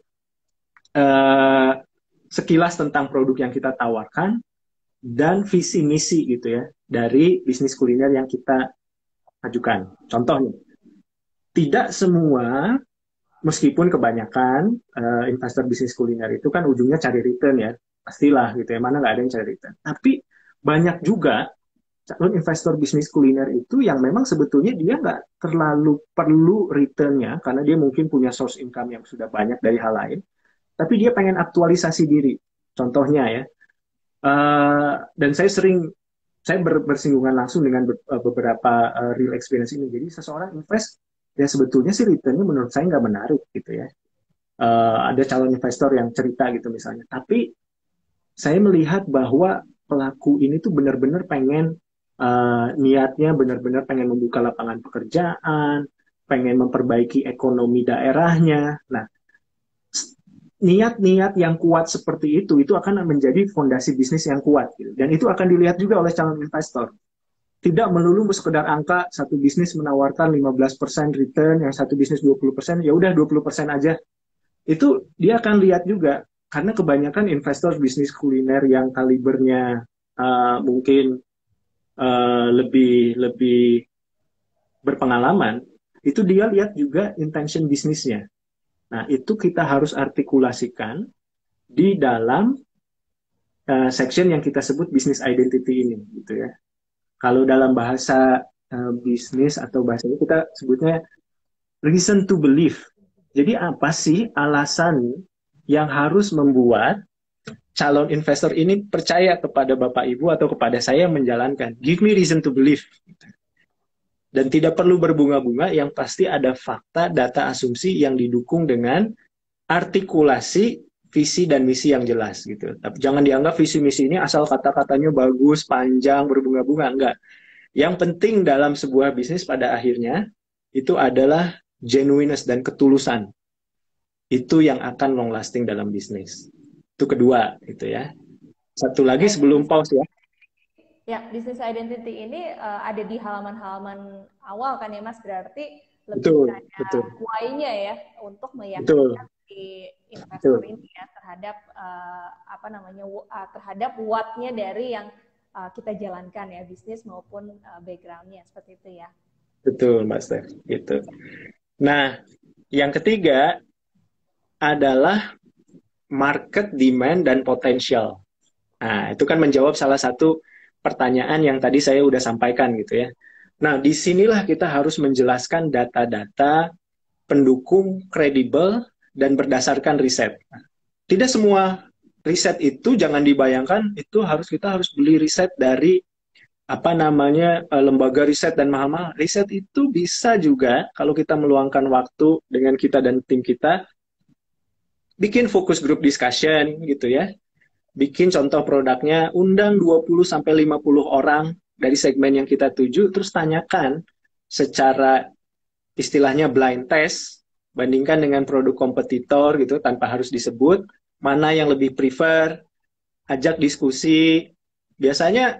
sekilas tentang produk yang kita tawarkan dan visi misi gitu ya dari bisnis kuliner yang kita ajukan. Contohnya, tidak semua, meskipun kebanyakan investor bisnis kuliner itu kan ujungnya cari return ya, pastilah gitu ya, mana nggak ada yang cari return. Tapi banyak juga calon investor bisnis kuliner itu yang memang sebetulnya dia nggak terlalu perlu returnnya, karena dia mungkin punya source income yang sudah banyak dari hal lain, tapi dia pengen aktualisasi diri. Contohnya ya, dan saya bersinggungan langsung dengan beberapa real experience ini. Jadi seseorang invest, ya sebetulnya sih returnnya menurut saya nggak menarik gitu ya. Ada calon investor yang cerita gitu misalnya. Tapi saya melihat bahwa pelaku ini tuh benar-benar pengen, niatnya benar-benar pengen membuka lapangan pekerjaan, pengen memperbaiki ekonomi daerahnya. Nah, niat-niat yang kuat seperti itu akan menjadi fondasi bisnis yang kuat gitu. Dan itu akan dilihat juga oleh calon investor. Tidak melulu sekedar angka, satu bisnis menawarkan 15% return, yang satu bisnis 20%, ya udah 20% aja. Itu dia akan lihat juga karena kebanyakan investor bisnis kuliner yang kalibernya mungkin lebih lebih berpengalaman, itu dia lihat juga intention bisnisnya. Nah, itu kita harus artikulasikan di dalam section yang kita sebut business identity ini, gitu ya. Kalau dalam bahasa bisnis atau bahasanya kita sebutnya reason to believe. Jadi apa sih alasan yang harus membuat calon investor ini percaya kepada Bapak Ibu atau kepada saya yang menjalankan? Give me reason to believe. Dan tidak perlu berbunga-bunga, yang pasti ada fakta, data, asumsi yang didukung dengan artikulasi visi dan misi yang jelas gitu. Tapi jangan dianggap visi misi ini asal kata-katanya bagus, panjang, berbunga-bunga, enggak. Yang penting dalam sebuah bisnis pada akhirnya itu adalah genuineness dan ketulusan. Itu yang akan long lasting dalam bisnis. Itu kedua, itu ya. Satu lagi sebelum pause ya. Ya, business identity ini ada di halaman-halaman awal kan ya Mas, berarti lebih Betul, ada why-nya ya untuk meyakinkan si investor ini ya terhadap terhadap what-nya dari yang kita jalankan ya, bisnis maupun background-nya, seperti itu ya. Betul, Mbak Steph. Gitu. Nah, yang ketiga adalah market demand dan potential. Nah, itu kan menjawab salah satu pertanyaan yang tadi saya udah sampaikan gitu ya. Nah, disinilah kita harus menjelaskan data-data pendukung kredibel dan berdasarkan riset. Tidak semua riset itu jangan dibayangkan itu kita harus beli riset dari lembaga riset dan mahal-mahal. Riset itu bisa juga kalau kita meluangkan waktu dengan kita dan tim kita, bikin focus group discussion gitu ya. Bikin contoh produknya, undang 20-50 orang dari segmen yang kita tuju, terus tanyakan secara istilahnya blind test, bandingkan dengan produk kompetitor gitu, tanpa harus disebut, mana yang lebih prefer, ajak diskusi. Biasanya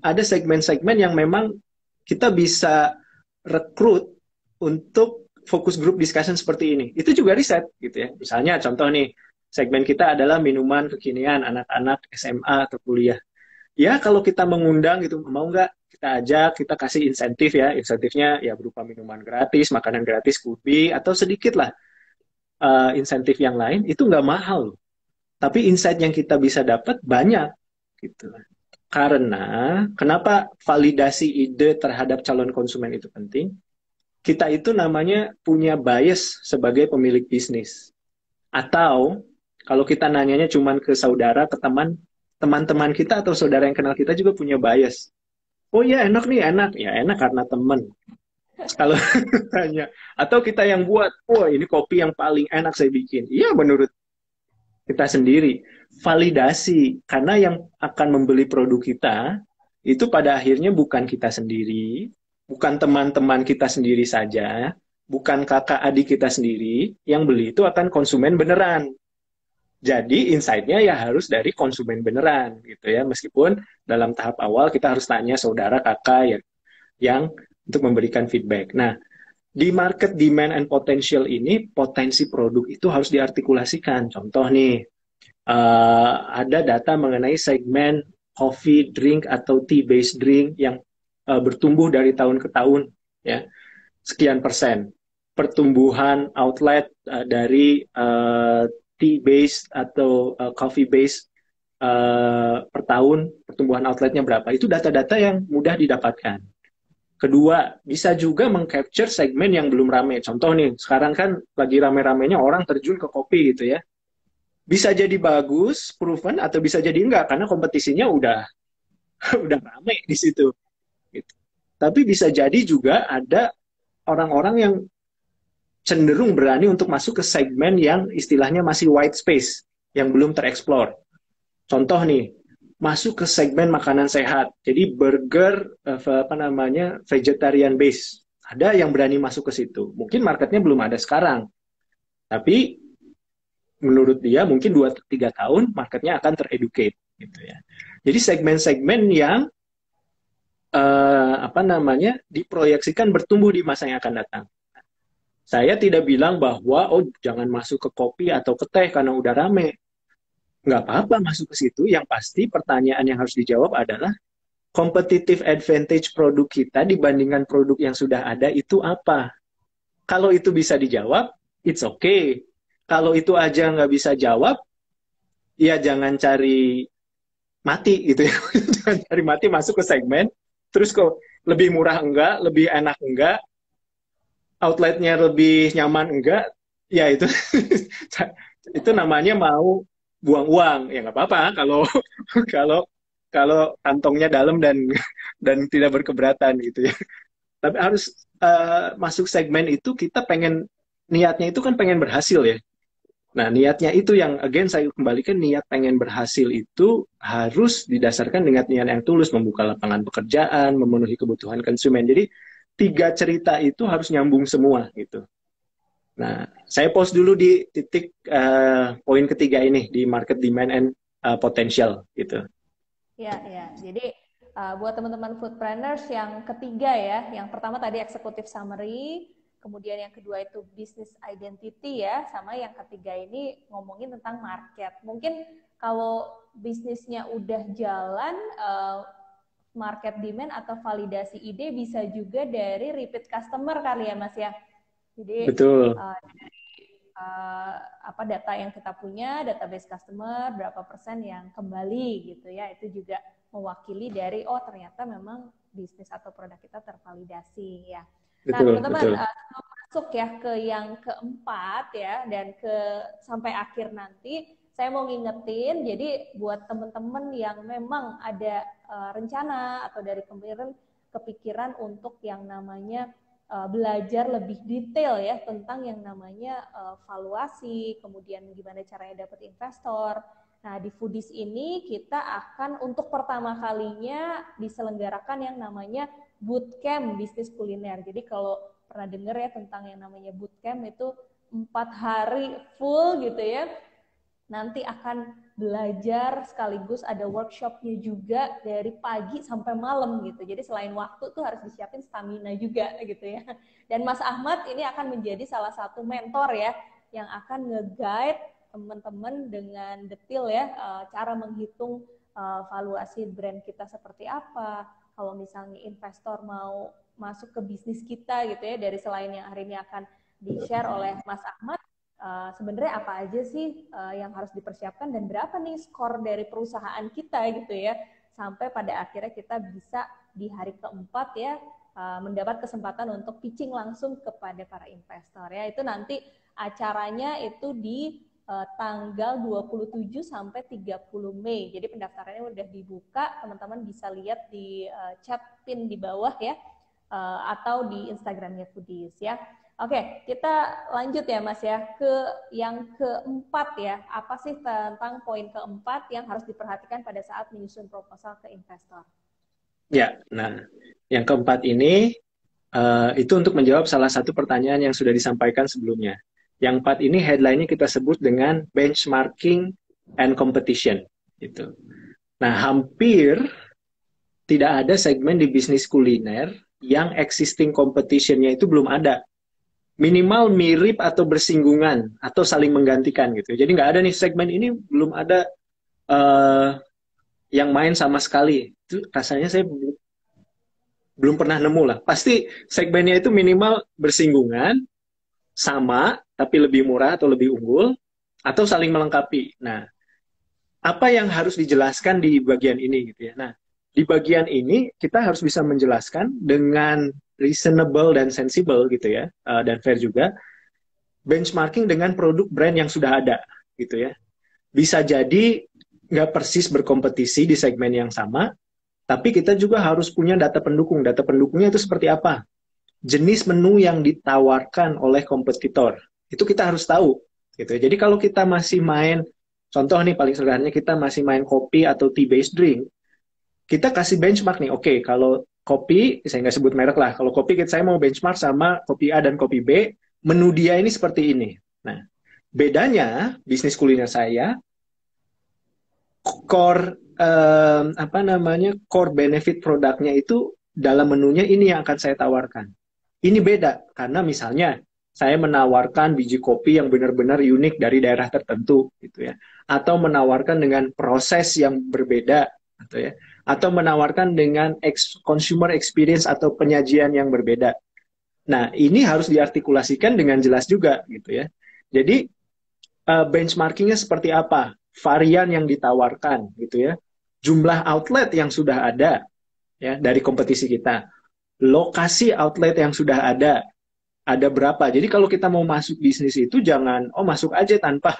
ada segmen-segmen yang memang kita bisa rekrut untuk focus group discussion seperti ini. Itu juga riset gitu ya. Misalnya contoh nih, segmen kita adalah minuman kekinian anak-anak SMA atau kuliah. Ya kalau kita mengundang gitu, mau nggak kita ajak, kita kasih insentif ya. Insentifnya ya berupa minuman gratis, makanan gratis, kopi, atau sedikit lah insentif yang lain. Itu nggak mahal. Tapi insight yang kita bisa dapat banyak. Gitu. Karena kenapa validasi ide terhadap calon konsumen itu penting? Kita itu namanya punya bias sebagai pemilik bisnis. Atau kalau kita nanyanya cuma ke saudara, ke teman-teman kita atau saudara yang kenal kita juga punya bias. Oh iya enak nih, enak. Ya enak karena teman. Kalau tanya. Atau kita yang buat, oh ini kopi yang paling enak saya bikin. Iya menurut kita sendiri. Validasi. Karena yang akan membeli produk kita, itu pada akhirnya bukan kita sendiri, bukan teman-teman kita sendiri saja, bukan kakak adik kita sendiri, yang beli itu akan konsumen beneran. Jadi insight-nya ya harus dari konsumen beneran gitu ya. Meskipun dalam tahap awal kita harus tanya saudara kakak yang untuk memberikan feedback. Nah, di market demand and potential ini potensi produk itu harus diartikulasikan. Contoh nih, ada data mengenai segmen coffee drink atau tea based drink yang bertumbuh dari tahun ke tahun ya. Sekian persen. Pertumbuhan outlet dari tea based atau coffee based per tahun, pertumbuhan outletnya berapa, itu data-data yang mudah didapatkan. Kedua, bisa juga mengcapture segmen yang belum rame. Contoh nih, sekarang kan lagi rame-ramenya orang terjun ke kopi gitu ya. Bisa jadi bagus, proven, atau bisa jadi enggak, karena kompetisinya udah rame di situ. Gitu. Tapi bisa jadi juga ada orang-orang yang cenderung berani untuk masuk ke segmen yang istilahnya masih white space, yang belum tereksplor. Contoh nih, masuk ke segmen makanan sehat. Jadi burger, vegetarian base. Ada yang berani masuk ke situ. Mungkin marketnya belum ada sekarang. Tapi menurut dia mungkin 2-3 tahun marketnya akan tereducate. Gitu ya. Jadi segmen-segmen yang diproyeksikan bertumbuh di masa yang akan datang. Saya tidak bilang bahwa, oh jangan masuk ke kopi atau ke teh karena udah rame. Nggak apa-apa masuk ke situ. Yang pasti pertanyaan yang harus dijawab adalah competitive advantage produk kita dibandingkan produk yang sudah ada itu apa? Kalau itu bisa dijawab, it's okay. Kalau itu aja nggak bisa jawab, ya jangan cari mati gitu ya. Jangan cari mati masuk ke segmen, terus kok lebih murah enggak, lebih enak enggak, outletnya lebih nyaman enggak, ya itu itu namanya mau buang uang. Ya nggak apa-apa kalau kalau kalau kantongnya dalam dan tidak berkeberatan gitu ya. Tapi harus masuk segmen itu kita pengen niatnya itu kan pengen berhasil ya. Nah, niatnya itu yang again saya kembalikan niat pengen berhasil itu harus didasarkan dengan niat yang tulus membuka lapangan pekerjaan, memenuhi kebutuhan konsumen. Jadi tiga cerita itu harus nyambung semua gitu. Nah, saya pause dulu di titik poin ketiga ini di market demand and potential gitu. Ya, ya. Jadi buat teman-teman foodplanners yang ketiga ya, yang pertama tadi executive summary, kemudian yang kedua itu business identity ya, sama yang ketiga ini ngomongin tentang market. Mungkin kalau bisnisnya udah jalan, market demand atau validasi ide bisa juga dari repeat customer kali ya Mas ya. Jadi Betul. Apa data yang kita punya, database customer, berapa persen yang kembali gitu ya, itu juga mewakili dari oh ternyata memang bisnis atau produk kita tervalidasi ya. Nah Betul, teman-teman betul. masuk ya ke yang keempat ya dan ke sampai akhir nanti saya mau ngingetin jadi buat teman-teman yang memang ada rencana atau dari kemarin kepikiran untuk yang namanya belajar lebih detail ya tentang yang namanya valuasi, kemudian gimana caranya dapat investor. Nah, di Foodies ini kita akan untuk pertama kalinya diselenggarakan yang namanya bootcamp bisnis kuliner. Jadi kalau pernah dengar ya tentang yang namanya bootcamp itu 4 hari full gitu ya. Nanti akan belajar sekaligus ada workshopnya juga dari pagi sampai malam gitu. Jadi selain waktu tuh harus disiapin stamina juga gitu ya. Dan Mas Ahmad ini akan menjadi salah satu mentor ya yang akan nge-guide teman-teman dengan detail ya cara menghitung valuasi brand kita seperti apa. Kalau misalnya investor mau masuk ke bisnis kita gitu ya dari selain yang hari ini akan di-share oleh Mas Ahmad sebenarnya apa aja sih yang harus dipersiapkan dan berapa nih skor dari perusahaan kita gitu ya sampai pada akhirnya kita bisa di hari keempat ya mendapat kesempatan untuk pitching langsung kepada para investor ya itu nanti acaranya itu di tanggal 27 sampai 30 Mei jadi pendaftarannya udah dibuka teman-teman bisa lihat di chat pin di bawah ya atau di Instagramnya Foodies ya. Oke, kita lanjut ya Mas ya ke yang keempat ya. Apa sih tentang poin keempat yang harus diperhatikan pada saat menyusun proposal ke investor? Ya, nah yang keempat ini itu untuk menjawab salah satu pertanyaan yang sudah disampaikan sebelumnya. Yang empat ini headline-nya kita sebut dengan benchmarking and competition. Gitu. Nah, hampir tidak ada segmen di bisnis kuliner yang existing competition-nya itu belum ada. Minimal mirip atau bersinggungan atau saling menggantikan gitu. Jadi nggak ada nih segmen ini belum ada yang main sama sekali. Itu rasanya saya belum pernah nemu lah. Pasti segmennya itu minimal bersinggungan, sama, tapi lebih murah atau lebih unggul, atau saling melengkapi. Nah, apa yang harus dijelaskan di bagian ini gitu ya. Nah, di bagian ini kita harus bisa menjelaskan dengan reasonable dan sensible gitu ya, dan fair juga, benchmarking dengan produk brand yang sudah ada gitu ya. Bisa jadi nggak persis berkompetisi di segmen yang sama, tapi kita juga harus punya data pendukung. Data pendukungnya itu seperti apa? Jenis menu yang ditawarkan oleh kompetitor. Itu kita harus tahu. Gitu. Jadi kalau kita masih main, contoh nih paling sederhananya kita masih main kopi atau tea-based drink, kita kasih benchmark nih, oke, kalau kopi, saya nggak sebut merek lah, kalau kopi saya mau benchmark sama kopi A dan kopi B, menu dia ini seperti ini. Nah, bedanya bisnis kuliner saya, core benefit produknya itu dalam menunya ini yang akan saya tawarkan. Ini beda karena misalnya saya menawarkan biji kopi yang benar-benar unik dari daerah tertentu gitu ya, atau menawarkan dengan proses yang berbeda gitu ya, atau menawarkan dengan consumer experience atau penyajian yang berbeda. Nah, ini harus diartikulasikan dengan jelas juga gitu ya. Jadi benchmarkingnya seperti apa, varian yang ditawarkan gitu ya, jumlah outlet yang sudah ada ya dari kompetisi kita, lokasi outlet yang sudah ada berapa. Jadi kalau kita mau masuk bisnis itu jangan masuk aja tanpa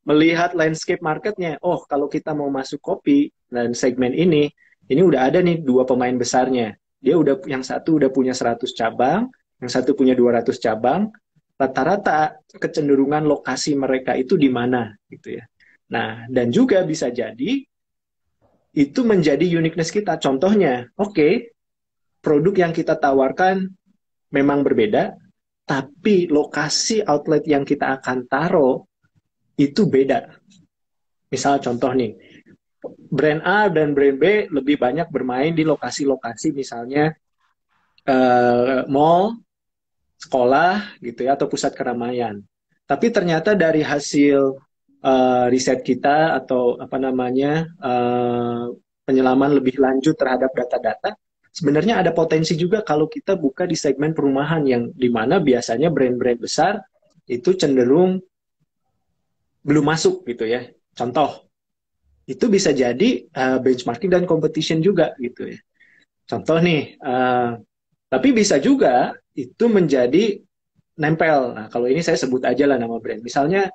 melihat landscape marketnya. Oh, kalau kita mau masuk kopi dan segmen ini udah ada nih dua pemain besarnya. Dia udah yang satu udah punya 100 cabang, yang satu punya 200 cabang. Rata-rata kecenderungan lokasi mereka itu di mana gitu ya. Nah, dan juga bisa jadi itu menjadi uniqueness kita. Contohnya, oke, produk yang kita tawarkan memang berbeda, tapi lokasi outlet yang kita akan taruh itu beda. Misal contoh nih, brand A dan brand B lebih banyak bermain di lokasi-lokasi misalnya mall, sekolah gitu ya, atau pusat keramaian. Tapi ternyata dari hasil riset kita atau apa namanya penyelaman lebih lanjut terhadap data-data, sebenarnya ada potensi juga kalau kita buka di segmen perumahan yang dimana biasanya brand-brand besar itu cenderung belum masuk gitu ya. Contoh, itu bisa jadi benchmarking dan competition juga gitu ya. Contoh nih, tapi bisa juga itu menjadi nempel. Nah, kalau ini saya sebut aja lah nama brand. Misalnya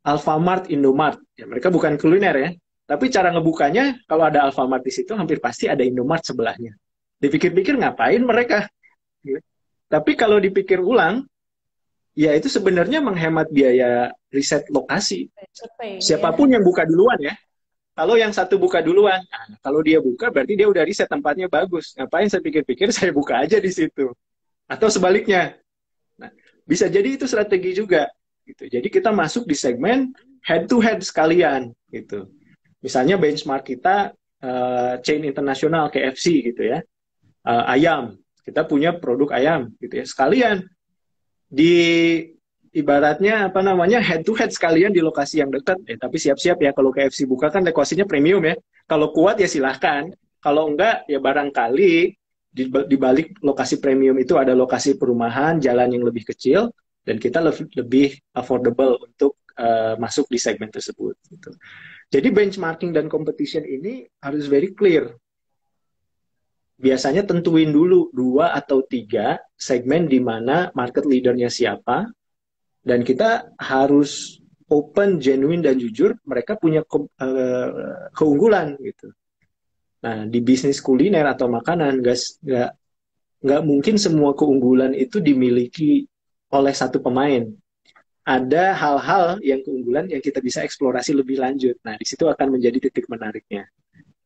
Alfamart, Indomart. Ya, mereka bukan kuliner ya, tapi cara ngebukanya kalau ada Alfamart di situ hampir pasti ada Indomart sebelahnya. Dipikir-pikir ngapain mereka? Tapi kalau dipikir ulang, ya itu sebenarnya menghemat biaya riset lokasi. Siapapun yang buka duluan ya. Kalau yang satu buka duluan, nah, kalau dia buka berarti dia udah riset tempatnya bagus. Ngapain saya pikir-pikir, saya buka aja di situ. Atau sebaliknya. Nah, bisa jadi itu strategi juga. Gitu. Jadi kita masuk di segmen head to head sekalian. Gitu. Misalnya benchmark kita chain internasional KFC gitu ya, ayam. Kita punya produk ayam gitu ya. Sekalian di ibaratnya apa namanya head to head sekalian di lokasi yang dekat. Tapi siap-siap ya kalau KFC buka kan lokasinya premium ya. Kalau kuat ya silahkan. Kalau enggak ya barangkali di balik lokasi premium itu ada lokasi perumahan, jalan yang lebih kecil dan kita lebih affordable untuk masuk di segmen tersebut. Gitu. Jadi benchmarking dan competition ini harus very clear. Biasanya tentuin dulu 2 atau 3 segmen di mana market leadernya siapa, dan kita harus open, genuine, dan jujur, mereka punya keunggulan gitu. Nah, di bisnis kuliner atau makanan, nggak mungkin semua keunggulan itu dimiliki oleh satu pemain. Ada hal-hal yang keunggulan yang kita bisa eksplorasi lebih lanjut. Nah, di situ akan menjadi titik menariknya.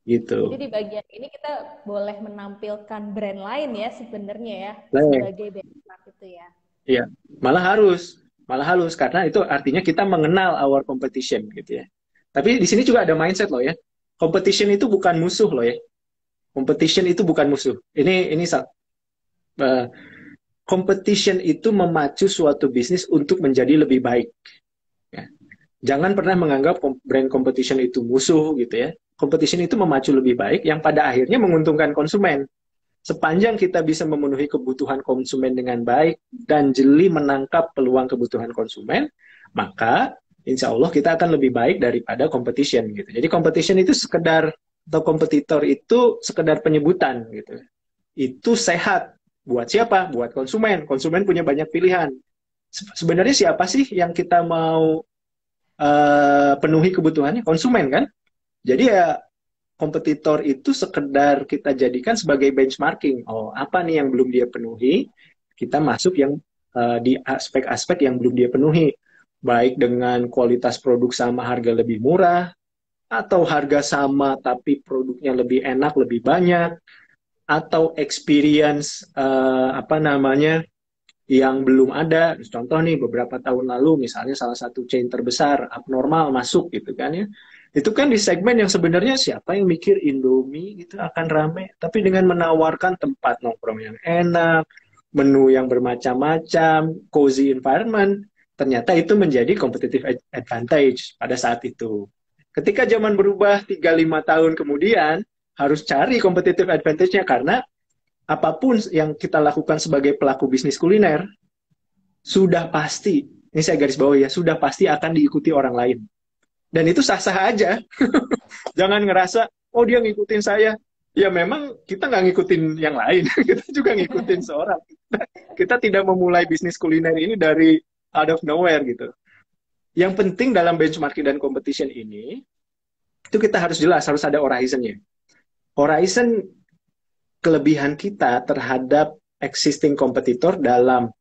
Gitu. Jadi di bagian ini kita boleh menampilkan brand lain ya sebenarnya ya sebagai benchmark itu ya. Iya, malah halus karena itu artinya kita mengenal our competition gitu ya. Tapi di sini juga ada mindset loh ya. Competition itu bukan musuh loh ya. Competition itu bukan musuh. Ini competition itu memacu suatu bisnis untuk menjadi lebih baik. Ya. Jangan pernah menganggap brand competition itu musuh gitu ya. Competition itu memacu lebih baik yang pada akhirnya menguntungkan konsumen. Sepanjang kita bisa memenuhi kebutuhan konsumen dengan baik dan jeli menangkap peluang kebutuhan konsumen, maka insya Allah kita akan lebih baik daripada competition gitu. Jadi competition itu sekedar atau kompetitor itu sekedar penyebutan gitu. Itu sehat buat siapa? Buat konsumen. Konsumen punya banyak pilihan. Sebenarnya siapa sih yang kita mau penuhi kebutuhannya? Konsumen kan? Jadi ya kompetitor itu sekedar kita jadikan sebagai benchmarking. Oh, apa nih yang belum dia penuhi? Kita masuk yang di aspek-aspek yang belum dia penuhi. Baik dengan kualitas produk sama harga lebih murah, atau harga sama tapi produknya lebih enak, lebih banyak, atau experience apa namanya yang belum ada. Contoh nih beberapa tahun lalu misalnya salah satu chain terbesar abnormal masuk gitu kan ya. Itu kan di segmen yang sebenarnya siapa yang mikir Indomie gitu akan rame, tapi dengan menawarkan tempat nongkrong yang enak, menu yang bermacam-macam, cozy environment, ternyata itu menjadi competitive advantage pada saat itu. Ketika zaman berubah 3-5 tahun kemudian, harus cari competitive advantage-nya karena apapun yang kita lakukan sebagai pelaku bisnis kuliner, sudah pasti, ini saya garis bawahi ya, sudah pasti akan diikuti orang lain. Dan itu sah-sah aja. Jangan ngerasa, oh dia ngikutin saya. Ya memang kita nggak ngikutin yang lain, kita juga ngikutin seorang. Kita tidak memulai bisnis kuliner ini dari out of nowhere gitu. Yang penting dalam benchmarking dan competition ini, itu kita harus jelas, harus ada horizon-nya. Horizon kelebihan kita terhadap existing kompetitor dalam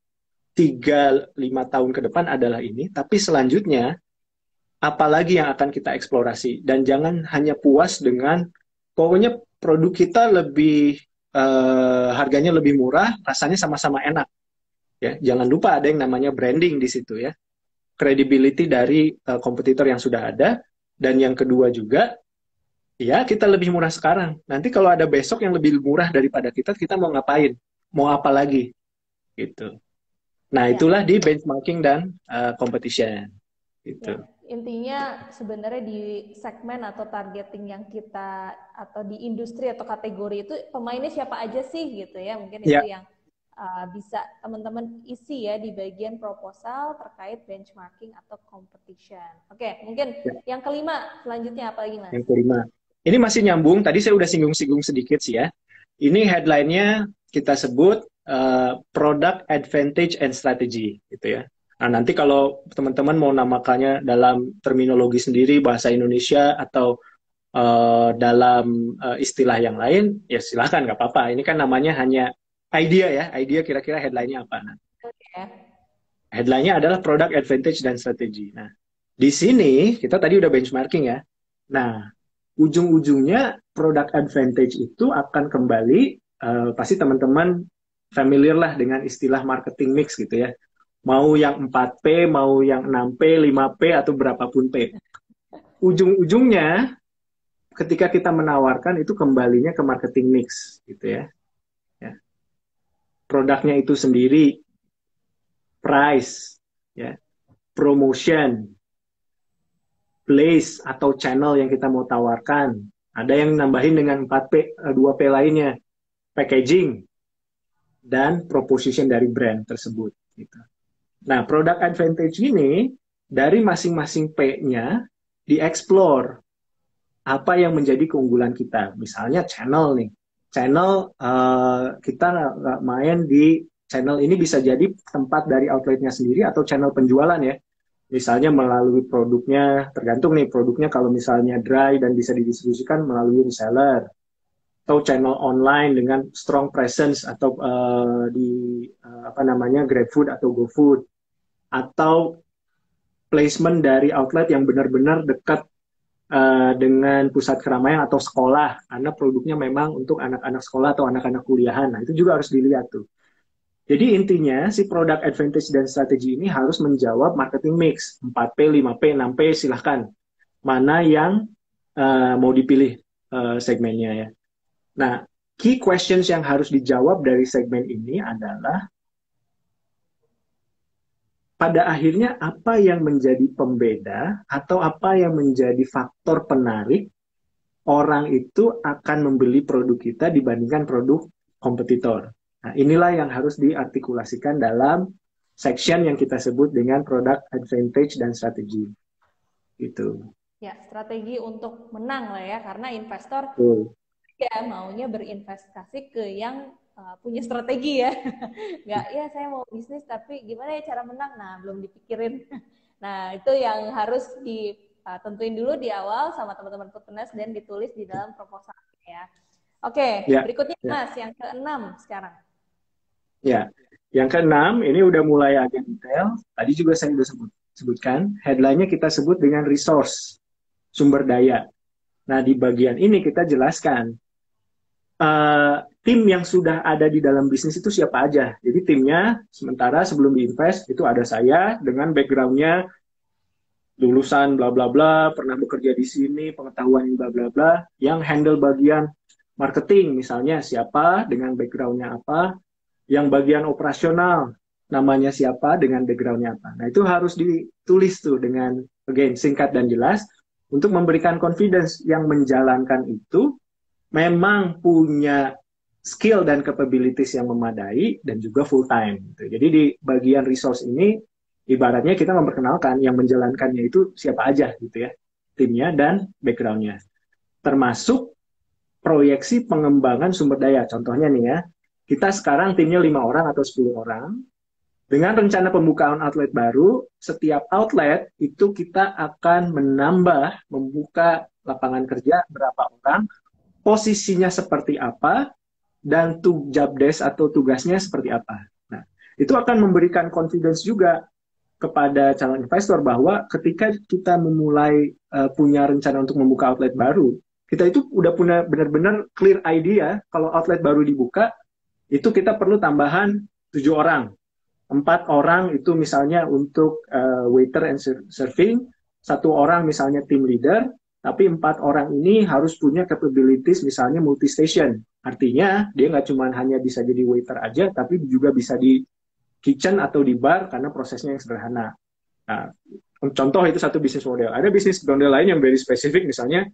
3-5 tahun ke depan adalah ini, tapi selanjutnya apalagi yang akan kita eksplorasi. Dan jangan hanya puas dengan pokoknya produk kita lebih harganya lebih murah, rasanya sama-sama enak. Ya, jangan lupa ada yang namanya branding di situ ya. Credibility dari kompetitor yang sudah ada. Dan yang kedua juga, ya kita lebih murah sekarang. Nanti kalau ada besok yang lebih murah daripada kita mau ngapain? Mau apa lagi? Gitu. Nah, Ya. itulah di benchmarking dan competition. Gitu. Ya. Intinya sebenarnya di segmen atau targeting yang kita atau di industri atau kategori itu pemainnya siapa aja sih gitu ya. Mungkin Ya. itu yang bisa teman-teman isi ya di bagian proposal terkait benchmarking atau competition. Oke, mungkin Ya. yang kelima selanjutnya apa lagi Mas? Yang kelima. Ini masih nyambung, tadi saya udah singgung-singgung sedikit sih ya. Ini headline-nya kita sebut product advantage and strategy gitu ya. Nah, nanti kalau teman-teman mau namakannya dalam terminologi sendiri, bahasa Indonesia, atau dalam istilah yang lain, ya silahkan, nggak apa-apa. Ini kan namanya hanya idea ya, idea kira-kira headline-nya apa. Nah, Oke. headline-nya adalah product advantage dan strategi. Nah, di sini kita tadi udah benchmarking ya. Nah, ujung-ujungnya product advantage itu akan kembali, pasti teman-teman familiar lah dengan istilah marketing mix gitu ya. Mau yang 4P, mau yang 6P, 5P, atau berapapun P. Ujung-ujungnya, ketika kita menawarkan, itu kembalinya ke marketing mix, gitu ya. Produknya itu sendiri, price, ya, promotion, place, atau channel yang kita mau tawarkan. Ada yang nambahin dengan 4P, 2P lainnya, packaging, dan proposition dari brand tersebut. Gitu. Nah, product advantage ini dari masing-masing P-nya dieksplor apa yang menjadi keunggulan kita. Misalnya channel nih. Channel kita nggak main di channel ini bisa jadi tempat dari outletnya sendiri atau channel penjualan ya. Misalnya melalui produknya, tergantung nih produknya kalau misalnya dry dan bisa didistribusikan melalui reseller. Atau channel online dengan strong presence atau di apa namanya GrabFood atau GoFood, atau placement dari outlet yang benar-benar dekat dengan pusat keramaian atau sekolah, karena produknya memang untuk anak-anak sekolah atau anak-anak kuliahan. Nah, itu juga harus dilihat tuh. Jadi intinya si product advantage dan strategi ini harus menjawab marketing mix 4P, 5P, 6P, silahkan mana yang mau dipilih segmennya ya. Nah, key questions yang harus dijawab dari segmen ini adalah pada akhirnya apa yang menjadi pembeda atau apa yang menjadi faktor penarik orang itu akan membeli produk kita dibandingkan produk kompetitor. Nah, inilah yang harus diartikulasikan dalam section yang kita sebut dengan product advantage dan strategi. Gitu. Ya, strategi untuk menang lah ya, karena investor ya maunya berinvestasi ke yang punya strategi ya. Nggak, ya saya mau bisnis tapi gimana ya cara menang? Nah, belum dipikirin. Nah, itu yang harus ditentuin dulu di awal sama teman-teman Foodness dan ditulis di dalam proposal ya. Oke, ya, berikutnya ya. Mas, yang ke-6 sekarang. Ya, yang ke-6 ini udah mulai agak detail. Tadi juga saya sudah sebutkan, headline-nya kita sebut dengan resource, sumber daya. Nah, di bagian ini kita jelaskan tim yang sudah ada di dalam bisnis itu siapa aja. Jadi timnya sementara sebelum diinvest itu ada saya dengan background-nya lulusan bla bla bla, pernah bekerja di sini, pengetahuan bla bla bla, yang handle bagian marketing misalnya siapa dengan background-nya apa, yang bagian operasional namanya siapa dengan backgroundnya apa. Nah itu harus ditulis tuh dengan again singkat dan jelas untuk memberikan confidence yang menjalankan itu memang punya skill dan capabilities yang memadai dan juga full time. Gitu. Jadi di bagian resource ini ibaratnya kita memperkenalkan yang menjalankannya itu siapa aja gitu ya, timnya dan backgroundnya. Termasuk proyeksi pengembangan sumber daya. Contohnya nih ya, kita sekarang timnya 5 orang atau 10 orang. Dengan rencana pembukaan outlet baru, setiap outlet itu kita akan menambah, membuka lapangan kerja berapa orang, posisinya seperti apa, dan job desk atau tugasnya seperti apa. Nah, itu akan memberikan confidence juga kepada calon investor bahwa ketika kita memulai punya rencana untuk membuka outlet baru, kita itu udah punya benar-benar clear idea kalau outlet baru dibuka, itu kita perlu tambahan 7 orang. 4 orang itu misalnya untuk waiter and serving, 1 orang misalnya team leader, tapi 4 orang ini harus punya capabilities misalnya multi-station. Artinya dia nggak cuma hanya bisa jadi waiter aja, tapi juga bisa di kitchen atau di bar karena prosesnya yang sederhana. Nah, contoh itu satu bisnis model. Ada bisnis model lain yang very spesifik, misalnya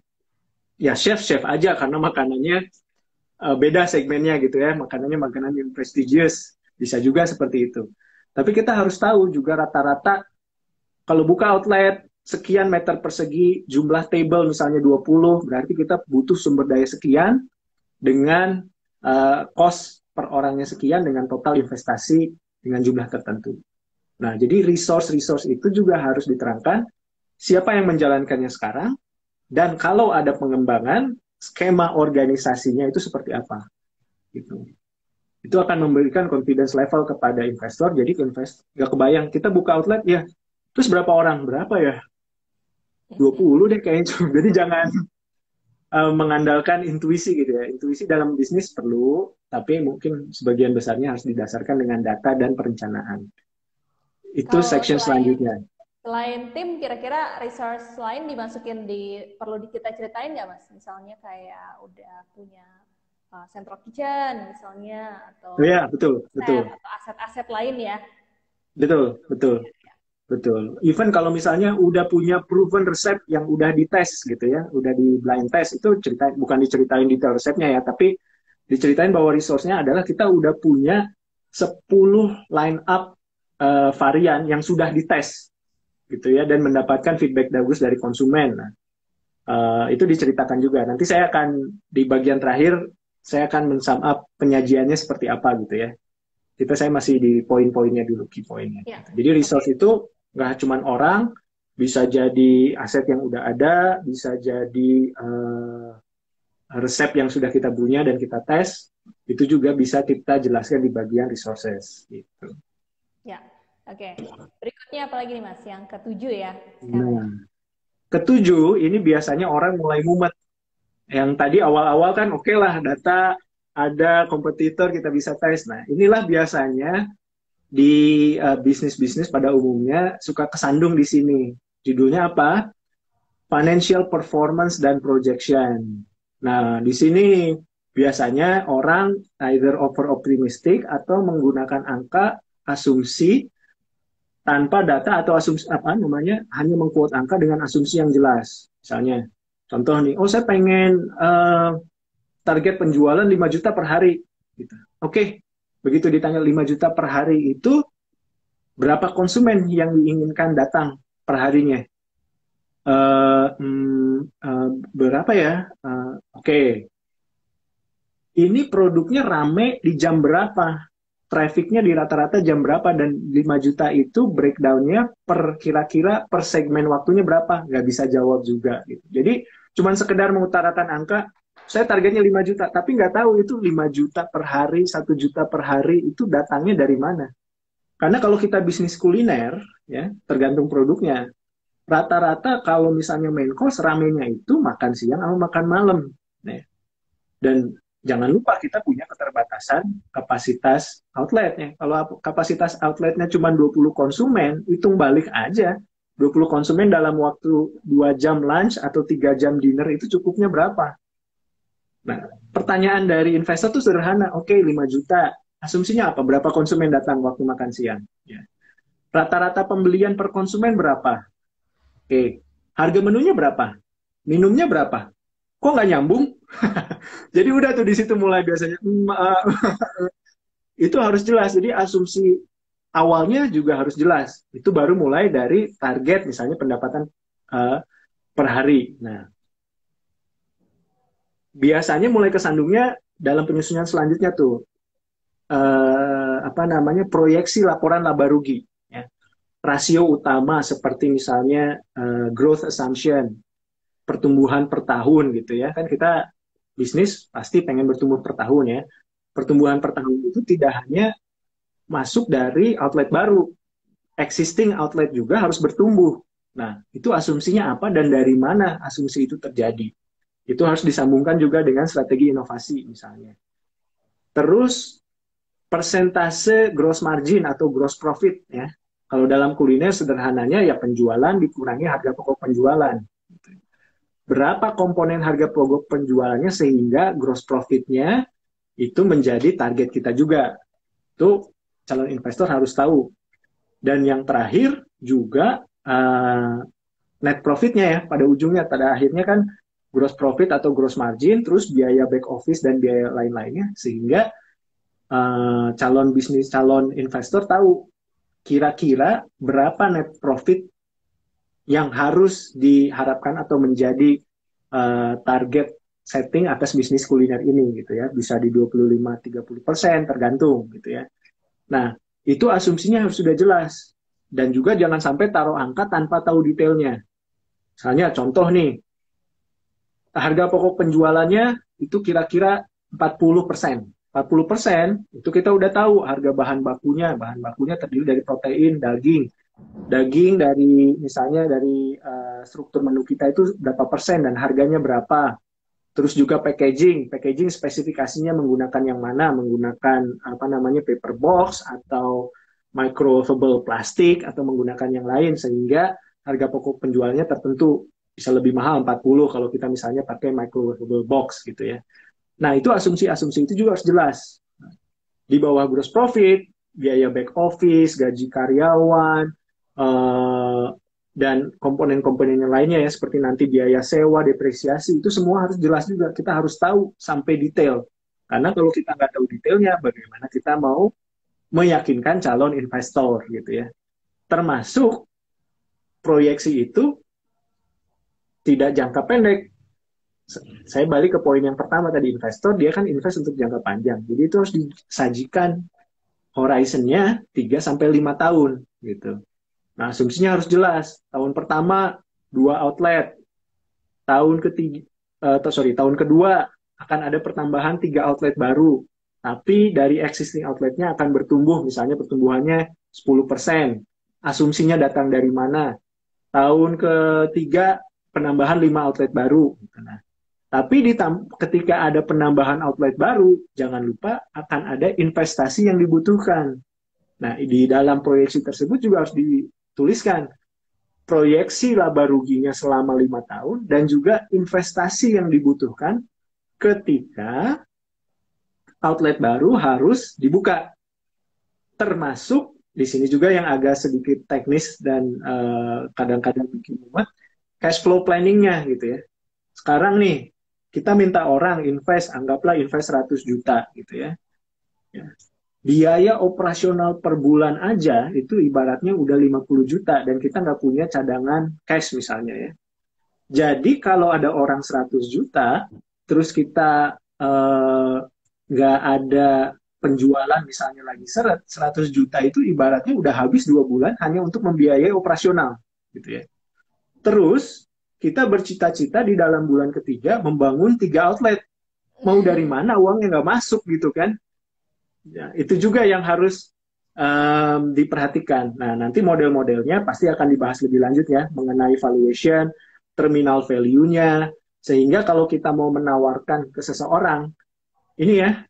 ya chef aja karena makanannya beda segmennya gitu ya, makanannya makanan yang prestigious, bisa juga seperti itu. Tapi kita harus tahu juga rata-rata kalau buka outlet sekian meter persegi, jumlah table misalnya 20, berarti kita butuh sumber daya sekian dengan cost per orangnya sekian dengan total investasi dengan jumlah tertentu. Nah, jadi resource itu juga harus diterangkan siapa yang menjalankannya sekarang, dan kalau ada pengembangan, skema organisasinya itu seperti apa. Gitu. Itu akan memberikan confidence level kepada investor. Jadi investor nggak kebayang kita buka outlet ya, terus berapa orang, berapa ya, 20 deh kayaknya. Jadi jangan mengandalkan intuisi gitu ya. Intuisi dalam bisnis perlu, tapi mungkin sebagian besarnya harus didasarkan dengan data dan perencanaan. Itu Kalau section selanjutnya. Selain tim, kira-kira resource lain dimasukin perlu kita ceritain nggak Mas? Misalnya kayak udah punya central kitchen misalnya, atau Ya, betul. atau aset-aset lain ya. Betul. Even kalau misalnya udah punya proven resep yang udah dites gitu ya, udah di blind test, itu bukan diceritain detail resepnya ya, tapi diceritain bahwa resource-nya adalah kita udah punya 10 line up varian yang sudah dites gitu ya, dan mendapatkan feedback bagus dari konsumen. Nah, itu diceritakan juga. Nanti saya akan di bagian terakhir saya akan men-sum up penyajiannya seperti apa gitu ya. Saya masih di poin-poinnya dulu, key poinnya. Ya. Jadi resource itu nggak cuma orang, bisa jadi aset yang udah ada, bisa jadi resep yang sudah kita punya dan kita tes, itu juga bisa kita jelaskan di bagian resources. Gitu. Ya, oke. Berikutnya apa lagi nih Mas? Yang ketujuh ya? Nah, ketujuh ini biasanya orang mulai mumet. Yang tadi awal-awal kan oke lah, data ada, kompetitor kita bisa tes. Nah, inilah biasanya di bisnis-bisnis pada umumnya suka kesandung di sini. Judulnya apa? Financial Performance dan Projection. Nah, di sini biasanya orang either over optimistic atau menggunakan angka asumsi tanpa data, atau asumsi hanya mengquote angka dengan asumsi yang jelas. Misalnya, contoh nih, saya pengen target penjualan 5 juta per hari. Gitu. Oke, begitu ditanya 5 juta per hari itu, berapa konsumen yang diinginkan datang per harinya? Berapa ya? Oke. Ini produknya rame di jam berapa? Trafficnya di rata-rata jam berapa? Dan 5 juta itu breakdown-nya kira-kira per segmen waktunya berapa? Nggak bisa jawab juga. Gitu. Jadi cuma sekedar mengutarakan angka, saya targetnya 5 juta, tapi nggak tahu itu 5 juta per hari, 1 juta per hari, itu datangnya dari mana. Karena kalau kita bisnis kuliner, ya tergantung produknya. Rata-rata kalau misalnya main course, ramenya itu makan siang atau makan malam. Nah, dan jangan lupa kita punya keterbatasan kapasitas outletnya. Kalau kapasitas outletnya cuma 20 konsumen, hitung balik aja. 20 konsumen dalam waktu 2 jam lunch atau 3 jam dinner itu cukupnya berapa? Nah, pertanyaan dari investor itu sederhana. Oke, 5 juta. Asumsinya apa? Berapa konsumen datang waktu makan siang? Ya. Rata-rata pembelian per konsumen berapa? Oke. Harga menunya berapa? Minumnya berapa? Kok nggak nyambung? Jadi udah tuh di situ mulai biasanya itu harus jelas. Jadi asumsi awalnya juga harus jelas. Itu baru mulai dari target misalnya pendapatan uh, per hari. Nah, biasanya mulai kesandungnya dalam penyusunan selanjutnya tuh apa namanya proyeksi laporan laba rugi. Ya. Rasio utama seperti misalnya growth assumption, pertumbuhan per tahun gitu ya. Kan kita bisnis pasti pengen bertumbuh per tahun ya. Pertumbuhan per tahun itu tidak hanya masuk dari outlet baru, existing outlet juga harus bertumbuh. Nah, itu asumsinya apa dan dari mana asumsi itu terjadi. Itu harus disambungkan juga dengan strategi inovasi misalnya. Terus persentase gross margin atau gross profit ya. Kalau dalam kuliner sederhananya ya penjualan dikurangi harga pokok penjualan. Berapa komponen harga pokok penjualannya sehingga gross profitnya itu menjadi target kita juga. Itu calon investor harus tahu. Dan yang terakhir juga net profitnya ya pada ujungnya, pada akhirnya kan gross profit atau gross margin, terus biaya back office dan biaya lain-lainnya, sehingga calon investor tahu kira-kira berapa net profit yang harus diharapkan atau menjadi target setting atas bisnis kuliner ini gitu ya, bisa di 25-30% tergantung gitu ya. Nah, itu asumsinya harus sudah jelas. Dan juga jangan sampai taruh angka tanpa tahu detailnya. Misalnya contoh nih, harga pokok penjualannya itu kira-kira 40%. 40% itu kita udah tahu harga bahan bakunya. Bahan bakunya terdiri dari protein, daging. Daging dari misalnya dari struktur menu kita itu berapa persen dan harganya berapa. Terus juga packaging, packaging spesifikasinya menggunakan yang mana, menggunakan apa namanya paper box atau microfiber plastik atau menggunakan yang lain sehingga harga pokok penjualnya tertentu bisa lebih mahal 40 kalau kita misalnya pakai microfiber box gitu ya. Nah, itu asumsi-asumsi itu juga harus jelas. Di bawah gross profit, biaya back office, gaji karyawan, dan komponen-komponen yang lainnya ya seperti nanti biaya sewa, depresiasi itu semua harus jelas juga. Kita harus tahu sampai detail. Karena kalau kita nggak tahu detailnya, bagaimana kita mau meyakinkan calon investor gitu ya. Termasuk proyeksi itu tidak jangka pendek. Saya balik ke poin yang pertama tadi, investor dia kan invest untuk jangka panjang. Jadi itu harus disajikan horizonnya 3 sampai 5 tahun gitu. Nah, asumsinya harus jelas. Tahun pertama 2 outlet. Tahun kedua akan ada pertambahan 3 outlet baru. Tapi dari existing outletnya akan bertumbuh, misalnya pertumbuhannya 10%. Asumsinya datang dari mana? Tahun ketiga penambahan 5 outlet baru. Nah, tapi ketika ada penambahan outlet baru, jangan lupa akan ada investasi yang dibutuhkan. Nah, di dalam proyeksi tersebut juga harus dituliskan proyeksi laba ruginya selama 5 tahun dan juga investasi yang dibutuhkan ketika outlet baru harus dibuka. Termasuk di sini juga yang agak sedikit teknis dan kadang-kadang bikin mumet, cash flow planningnya gitu ya. Sekarang nih, kita minta orang anggaplah invest 100 juta gitu ya. Biaya operasional per bulan aja itu ibaratnya udah 50 juta dan kita nggak punya cadangan cash misalnya ya. Jadi kalau ada orang 100 juta, terus kita nggak ada penjualan misalnya lagi 100 juta itu ibaratnya udah habis 2 bulan hanya untuk membiayai operasional gitu ya. Terus kita bercita-cita di dalam bulan ketiga membangun 3 outlet. Mau dari mana uangnya nggak masuk gitu kan? Ya, itu juga yang harus diperhatikan. Nah, nanti model-modelnya pasti akan dibahas lebih lanjut ya mengenai valuation, terminal value-nya, sehingga kalau kita mau menawarkan ke seseorang, ini ya,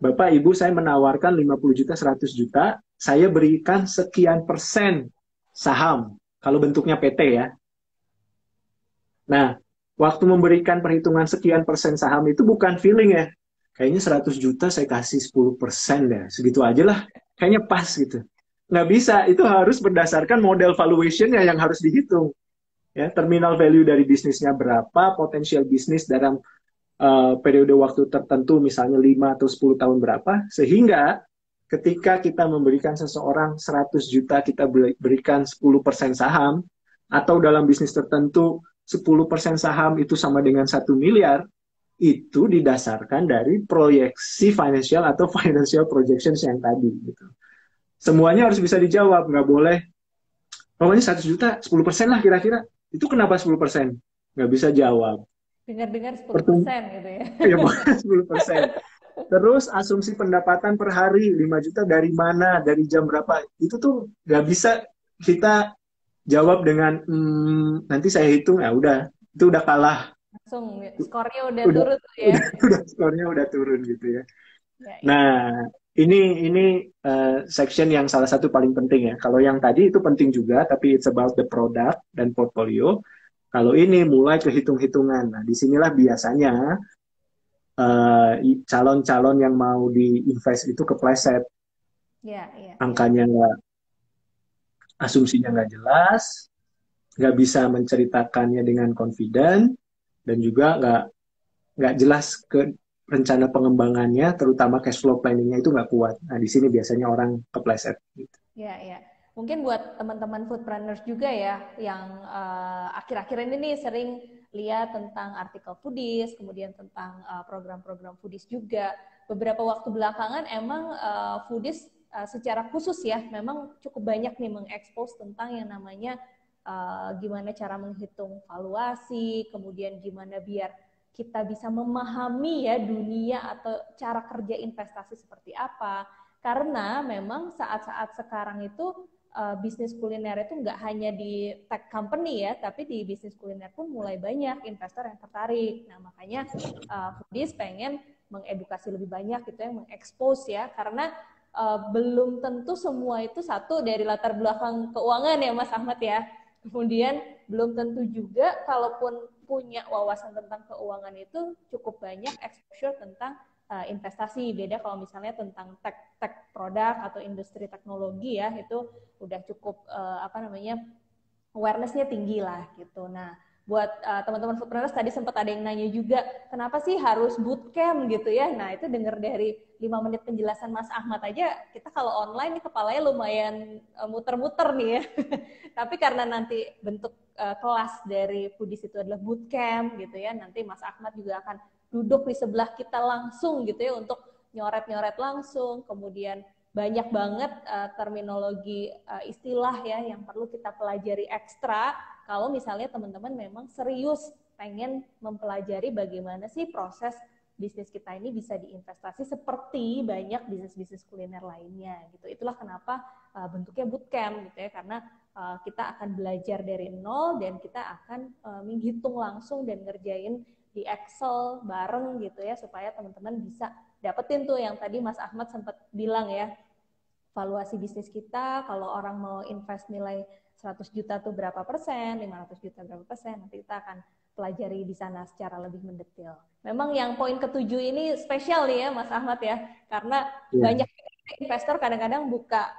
Bapak Ibu saya menawarkan 50 juta, 100 juta, saya berikan sekian persen saham, kalau bentuknya PT ya. Nah, waktu memberikan perhitungan sekian persen saham itu bukan feeling ya. kayaknya 100 juta saya kasih 10% deh, segitu aja lah, kayaknya pas gitu. Nggak bisa, itu harus berdasarkan model valuation-nya yang harus dihitung. Ya, terminal value dari bisnisnya berapa, potensial bisnis dalam periode waktu tertentu, misalnya 5 atau 10 tahun berapa, sehingga ketika kita memberikan seseorang 100 juta, kita berikan 10% saham, atau dalam bisnis tertentu 10% saham itu sama dengan 1 miliar, itu didasarkan dari proyeksi financial atau financial projections yang tadi. Gitu. Semuanya harus bisa dijawab, nggak boleh, pokoknya 100 juta, 10% lah kira-kira. Itu kenapa 10%? Nggak bisa jawab. Dengar-dengar 10% gitu ya. Ya, 10%. Terus asumsi pendapatan per hari 5 juta dari mana, dari jam berapa, itu tuh nggak bisa kita jawab dengan nanti saya hitung, ya udah, itu udah kalah. Langsung skornya udah Udah, turun tuh ya. udah skornya udah turun gitu ya. Ya, ya. Nah, ini section yang salah satu paling penting ya. Kalau yang tadi itu penting juga, tapi it's about the product dan portfolio. Kalau ini mulai ke hitung-hitungan. Nah, disinilah biasanya calon-calon yang mau diinvest itu kepleset. Ya, ya, Angkanya nggak, asumsinya nggak jelas, nggak bisa menceritakannya dengan confident, dan juga nggak jelas ke rencana pengembangannya, terutama cash flow planningnya itu nggak kuat. Nah, di sini biasanya orang kepleset. Gitu. ya, ya. Mungkin buat teman-teman foodrunners juga ya, yang akhir-akhir ini nih sering lihat tentang artikel foodies, kemudian tentang program-program foodies juga. Beberapa waktu belakangan emang foodies secara khusus ya, memang cukup banyak nih mengekspos tentang yang namanya gimana cara menghitung valuasi, kemudian gimana biar kita bisa memahami ya dunia atau cara kerja investasi seperti apa. Karena memang saat-saat sekarang itu bisnis kuliner itu nggak hanya di tech company ya, tapi di bisnis kuliner pun mulai banyak investor yang tertarik. Nah, makanya Foodies pengen mengedukasi lebih banyak gitu ya, mengekspos ya, karena belum tentu semua itu satu dari latar belakang keuangan ya Mas Ahmad ya. Kemudian belum tentu juga kalaupun punya wawasan tentang keuangan itu cukup banyak exposure tentang investasi. Beda kalau misalnya tentang tech produk atau industri teknologi ya, itu udah cukup awareness-nya tinggi lah gitu. Nah, buat teman-teman foodrunners tadi sempat ada yang nanya juga, kenapa sih harus bootcamp gitu ya? Nah, itu dengar dari 5 menit penjelasan Mas Ahmad aja, kita kalau online nih kepalanya lumayan muter-muter nih ya. Tapi karena nanti bentuk kelas dari Foodies itu adalah bootcamp gitu ya, nanti Mas Ahmad juga akan duduk di sebelah kita langsung gitu ya untuk nyoret-nyoret langsung, kemudian banyak banget terminologi istilah ya yang perlu kita pelajari ekstra kalau misalnya teman-teman memang serius pengen mempelajari bagaimana sih proses bisnis kita ini bisa diinvestasi seperti banyak bisnis-bisnis kuliner lainnya gitu. Itulah kenapa bentuknya bootcamp gitu ya, karena kita akan belajar dari nol dan kita akan menghitung langsung dan ngerjain di Excel bareng gitu ya, supaya teman-teman bisa dapetin tuh yang tadi Mas Ahmad sempat bilang ya, valuasi bisnis kita, kalau orang mau invest nilai 100 juta tuh berapa persen, 500 juta berapa persen, nanti kita akan pelajari di sana secara lebih mendetil. Memang yang poin ketujuh ini spesial nih ya Mas Ahmad ya, karena banyak investor kadang-kadang buka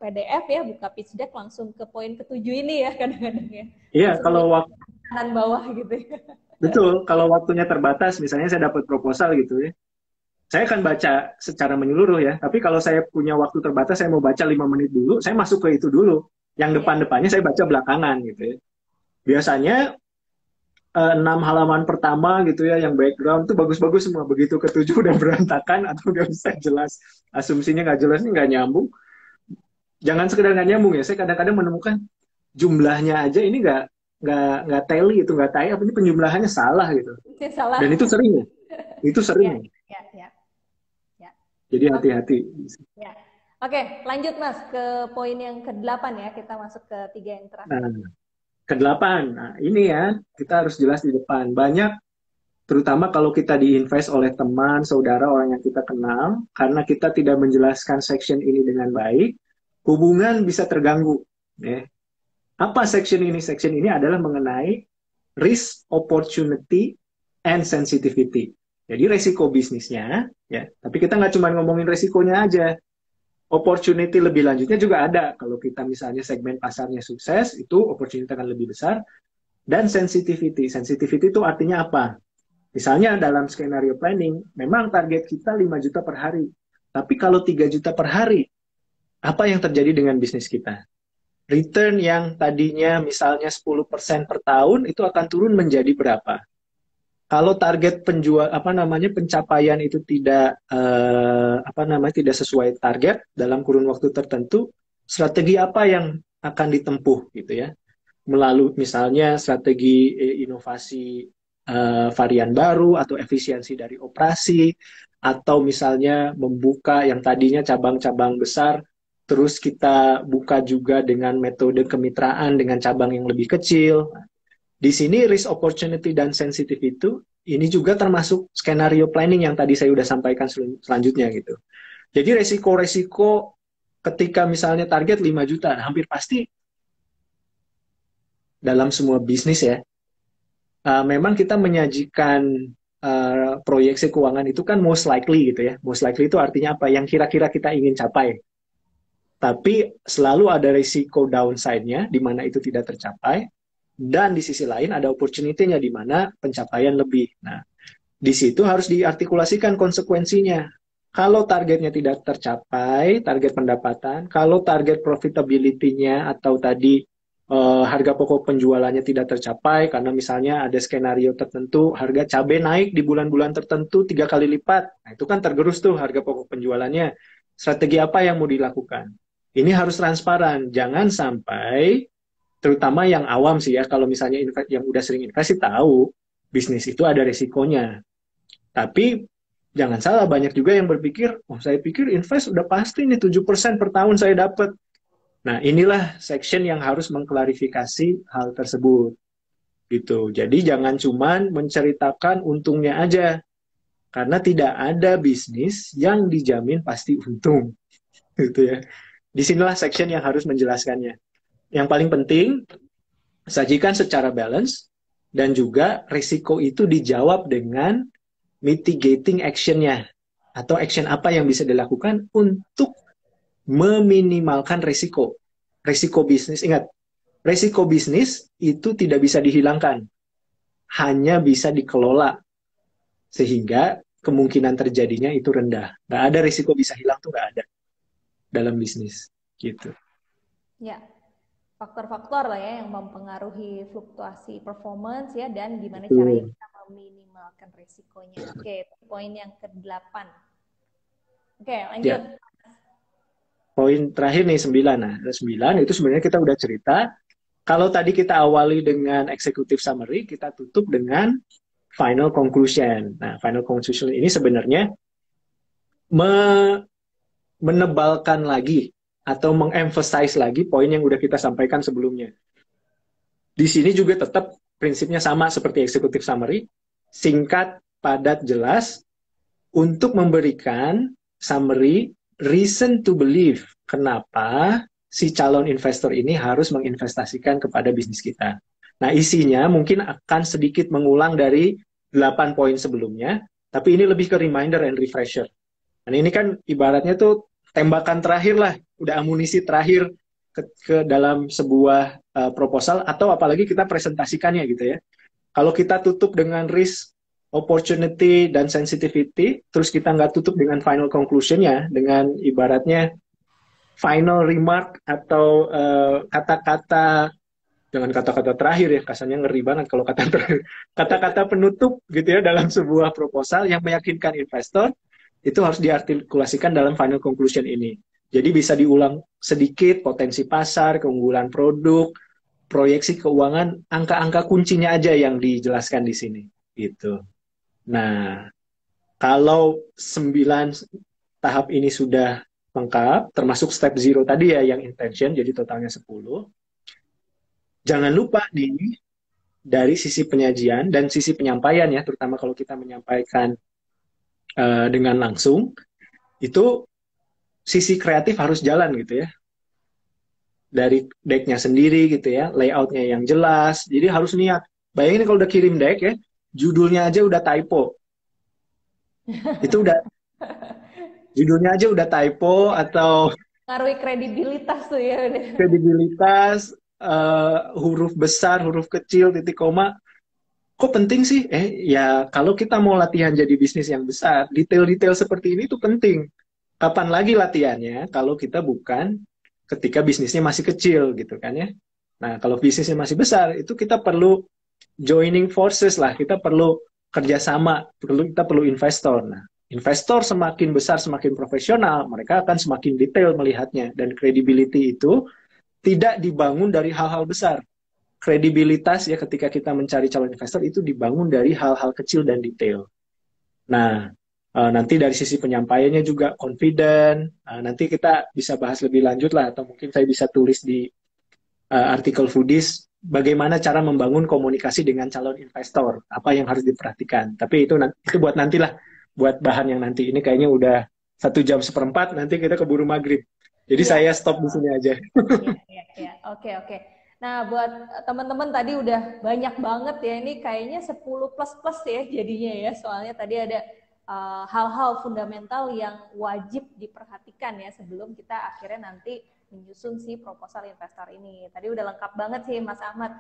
PDF ya, buka pitch deck langsung ke poin ketujuh ini ya kadang-kadang ya. Iya, kalau waktu kanan bawah gitu ya. betul, kalau waktunya terbatas, misalnya saya dapat proposal gitu ya, saya akan baca secara menyeluruh ya. Tapi kalau saya punya waktu terbatas, saya mau baca 5 menit dulu, saya masuk ke itu dulu. Yang depan-depannya saya baca belakangan gitu ya. Biasanya 6 halaman pertama gitu ya, yang background tuh bagus-bagus semua. Begitu ketujuh udah berantakan atau nggak bisa jelas, asumsinya nggak jelas, nggak nyambung. Jangan sekedar nggak nyambung ya. Saya kadang-kadang menemukan jumlahnya aja ini nggak tally, itu nggak tie, apa ini penjumlahannya salah gitu. Salah. Dan itu sering, itu sering. Ya. Jadi hati-hati. Ya. Oke, lanjut Mas ke poin yang ke-8 ya. Kita masuk ke 3 yang terakhir. Nah, ke-8. Nah, ini ya, kita harus jelas di depan. Banyak, terutama kalau kita diinvest oleh teman, saudara, orang yang kita kenal, karena kita tidak menjelaskan section ini dengan baik, hubungan bisa terganggu. Ya. Apa section ini? Section ini adalah mengenai risk, opportunity, and sensitivity. Jadi resiko bisnisnya, ya. Tapi kita nggak cuma ngomongin resikonya aja, opportunity lebih lanjutnya juga ada. Kalau kita misalnya segmen pasarnya sukses, itu opportunity akan lebih besar. Dan sensitivity. Sensitivity itu artinya apa? Misalnya dalam skenario planning, memang target kita 5 juta per hari. Tapi kalau 3 juta per hari, apa yang terjadi dengan bisnis kita? Return yang tadinya misalnya 10% per tahun, itu akan turun menjadi berapa? Kalau target penjual pencapaian itu tidak sesuai target dalam kurun waktu tertentu, strategi apa yang akan ditempuh gitu ya? Melalui misalnya strategi inovasi varian baru atau efisiensi dari operasi, atau misalnya membuka yang tadinya cabang-cabang besar terus kita buka juga dengan metode kemitraan dengan cabang yang lebih kecil. Di sini risk opportunity dan sensitive itu ini juga termasuk skenario planning yang tadi saya sudah sampaikan selanjutnya gitu. Jadi resiko-resiko ketika misalnya target 5 juta, hampir pasti dalam semua bisnis ya, memang kita menyajikan proyeksi keuangan itu kan most likely gitu ya. Most likely itu artinya apa? Yang kira-kira kita ingin capai. Tapi selalu ada risiko downside-nya di mana itu tidak tercapai. Dan di sisi lain ada opportunity-nya di mana pencapaian lebih. Nah, di situ harus diartikulasikan konsekuensinya. Kalau targetnya tidak tercapai, target pendapatan, kalau target profitability-nya atau tadi harga pokok penjualannya tidak tercapai, karena misalnya ada skenario tertentu, harga cabai naik di bulan-bulan tertentu 3 kali lipat. Nah, itu kan tergerus tuh harga pokok penjualannya. Strategi apa yang mau dilakukan? Ini harus transparan. Jangan sampai terutama yang awam sih ya, kalau misalnya yang udah sering investasi tahu bisnis itu ada resikonya. Tapi jangan salah, banyak juga yang berpikir, oh saya pikir invest udah pasti nih 7% per tahun saya dapat. Nah inilah section yang harus mengklarifikasi hal tersebut. Gitu. Jadi jangan cuman menceritakan untungnya aja, karena tidak ada bisnis yang dijamin pasti untung. Gitu ya. Disinilah section yang harus menjelaskannya. Yang paling penting, sajikan secara balance, dan juga risiko itu dijawab dengan mitigating action-nya. Atau action apa yang bisa dilakukan untuk meminimalkan risiko. Risiko bisnis, ingat, risiko bisnis itu tidak bisa dihilangkan. Hanya bisa dikelola. Sehingga kemungkinan terjadinya itu rendah. Nggak ada risiko bisa hilang tuh nggak ada dalam bisnis. Gitu. Ya, faktor-faktor lah ya yang mempengaruhi fluktuasi performance ya, dan gimana caranya kita meminimalkan risikonya. Oke, poin yang ke-8. Oke, lanjut. Ya. Poin terakhir nih 9. Nah, 9 itu sebenarnya kita udah cerita. Kalau tadi kita awali dengan executive summary, kita tutup dengan final conclusion. Nah, final conclusion ini sebenarnya menebalkan lagi atau mengemphasize lagi poin yang udah kita sampaikan sebelumnya. Di sini juga tetap prinsipnya sama seperti executive summary, singkat, padat, jelas, untuk memberikan summary reason to believe kenapa si calon investor ini harus menginvestasikan kepada bisnis kita. Nah, isinya mungkin akan sedikit mengulang dari 8 poin sebelumnya, tapi ini lebih ke reminder and refresher. Dan ini kan ibaratnya tuh tembakan terakhir lah, udah amunisi terakhir ke dalam sebuah proposal, atau apalagi kita presentasikannya gitu ya. Kalau kita tutup dengan risk, opportunity, dan sensitivity, terus kita nggak tutup dengan final conclusion-nya, dengan ibaratnya final remark atau kata-kata, jangan kata-kata terakhir ya, kasarnya ngeri banget kalau kata terakhir, kata-kata penutup gitu ya dalam sebuah proposal yang meyakinkan investor, itu harus diartikulasikan dalam final conclusion ini. Jadi bisa diulang sedikit potensi pasar, keunggulan produk, proyeksi keuangan, angka-angka kuncinya aja yang dijelaskan di sini. Gitu. Nah, kalau 9 tahap ini sudah lengkap, termasuk step 0 tadi ya yang intention, jadi totalnya 10. Jangan lupa dari sisi penyajian dan sisi penyampaian ya, terutama kalau kita menyampaikan dengan langsung, itu sisi kreatif harus jalan gitu ya. Dari decknya sendiri gitu ya, layoutnya yang jelas, jadi harus niat. Bayangin kalau udah kirim deck ya, judulnya aja udah typo. Itu udah judulnya aja udah typo atau Ngaruhi kredibilitas tuh ya udah. kredibilitas, huruf besar, huruf kecil, titik koma. Kok penting sih? Ya kalau kita mau latihan jadi bisnis yang besar, detail-detail seperti ini tuh penting. Kapan lagi latihannya kalau kita bukan ketika bisnisnya masih kecil gitu kan ya. Nah, kalau bisnisnya masih besar, itu kita perlu joining forces lah. Kita perlu kerjasama, kita perlu investor. Nah, investor semakin besar, semakin profesional, mereka akan semakin detail melihatnya. Dan credibility itu tidak dibangun dari hal-hal besar. Kredibilitas ya ketika kita mencari calon investor itu dibangun dari hal-hal kecil dan detail. Nah, nanti dari sisi penyampaiannya juga confident. Nanti kita bisa bahas lebih lanjut lah, atau mungkin saya bisa tulis di artikel Foodies bagaimana cara membangun komunikasi dengan calon investor, apa yang harus diperhatikan. Tapi itu buat nantilah, buat bahan yang nanti. Ini kayaknya udah 1 jam 1/4, nanti kita keburu maghrib. Jadi Iya, saya stop di betul. sini aja. Iya, iya, iya. Oke, oke. Nah, buat teman-teman tadi udah banyak banget ya. Ini kayaknya 10 plus plus ya jadinya ya. Soalnya tadi ada hal-hal fundamental yang wajib diperhatikan ya sebelum kita akhirnya nanti menyusun si proposal investor ini. Tadi udah lengkap banget sih Mas Ahmad.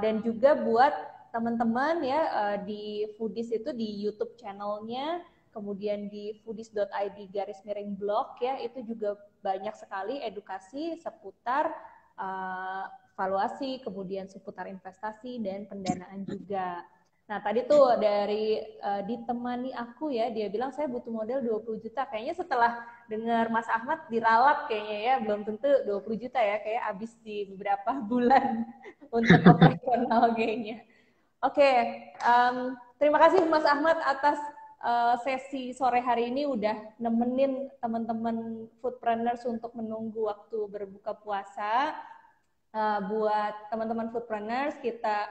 Dan juga buat teman-teman ya di Foodies itu di YouTube channelnya, kemudian di foodies.id/blog ya, itu juga banyak sekali edukasi seputar valuasi, kemudian seputar investasi dan pendanaan juga. Nah, tadi tuh dari ditemani aku ya, dia bilang saya butuh modal 20 juta. Kayaknya setelah dengar Mas Ahmad diralat kayaknya ya, belum tentu 20 juta ya, kayak habis di beberapa bulan untuk operasional kayaknya. Oke, terima kasih Mas Ahmad atas sesi sore hari ini udah nemenin teman-teman foodpreneurs untuk menunggu waktu berbuka puasa. Buat teman-teman foodpreneurs, kita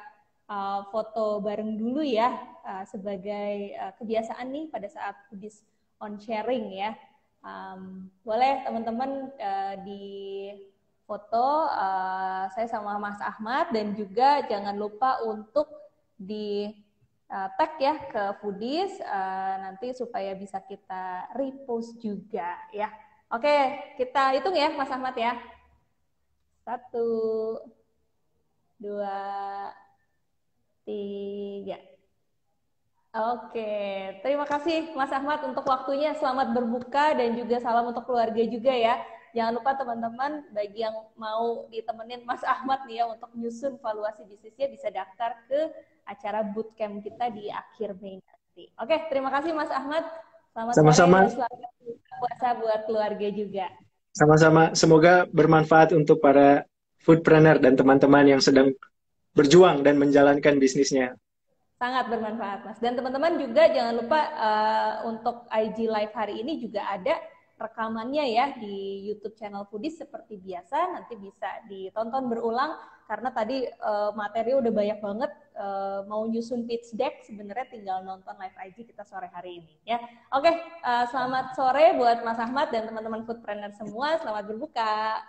foto bareng dulu ya sebagai kebiasaan nih pada saat Foodies on sharing ya. Boleh teman-teman di foto saya sama Mas Ahmad, dan juga jangan lupa untuk di tag ya ke Foodies nanti supaya bisa kita repost juga ya. Oke, kita hitung ya Mas Ahmad ya. 1, 2, 3. Oke, terima kasih Mas Ahmad untuk waktunya. Selamat berbuka dan juga salam untuk keluarga juga ya. Jangan lupa teman-teman, bagi yang mau ditemenin Mas Ahmad nih ya untuk nyusun valuasi bisnisnya, bisa daftar ke acara bootcamp kita di akhir Mei nanti. Oke, terima kasih Mas Ahmad. Selamat sore Sama-sama, dan selamat puasa buat keluarga juga. sama-sama. Semoga bermanfaat untuk para foodpreneur dan teman-teman yang sedang berjuang dan menjalankan bisnisnya. Sangat bermanfaat, Mas. Dan teman-teman juga jangan lupa untuk IG Live hari ini juga ada rekamannya ya di YouTube channel Foodies seperti biasa. Nanti bisa ditonton berulang karena tadi materi udah banyak banget. Mau nyusun pitch deck sebenarnya tinggal nonton live IG kita sore hari ini ya. Oke, selamat sore buat Mas Ahmad dan teman-teman foodpreneur semua. Selamat berbuka.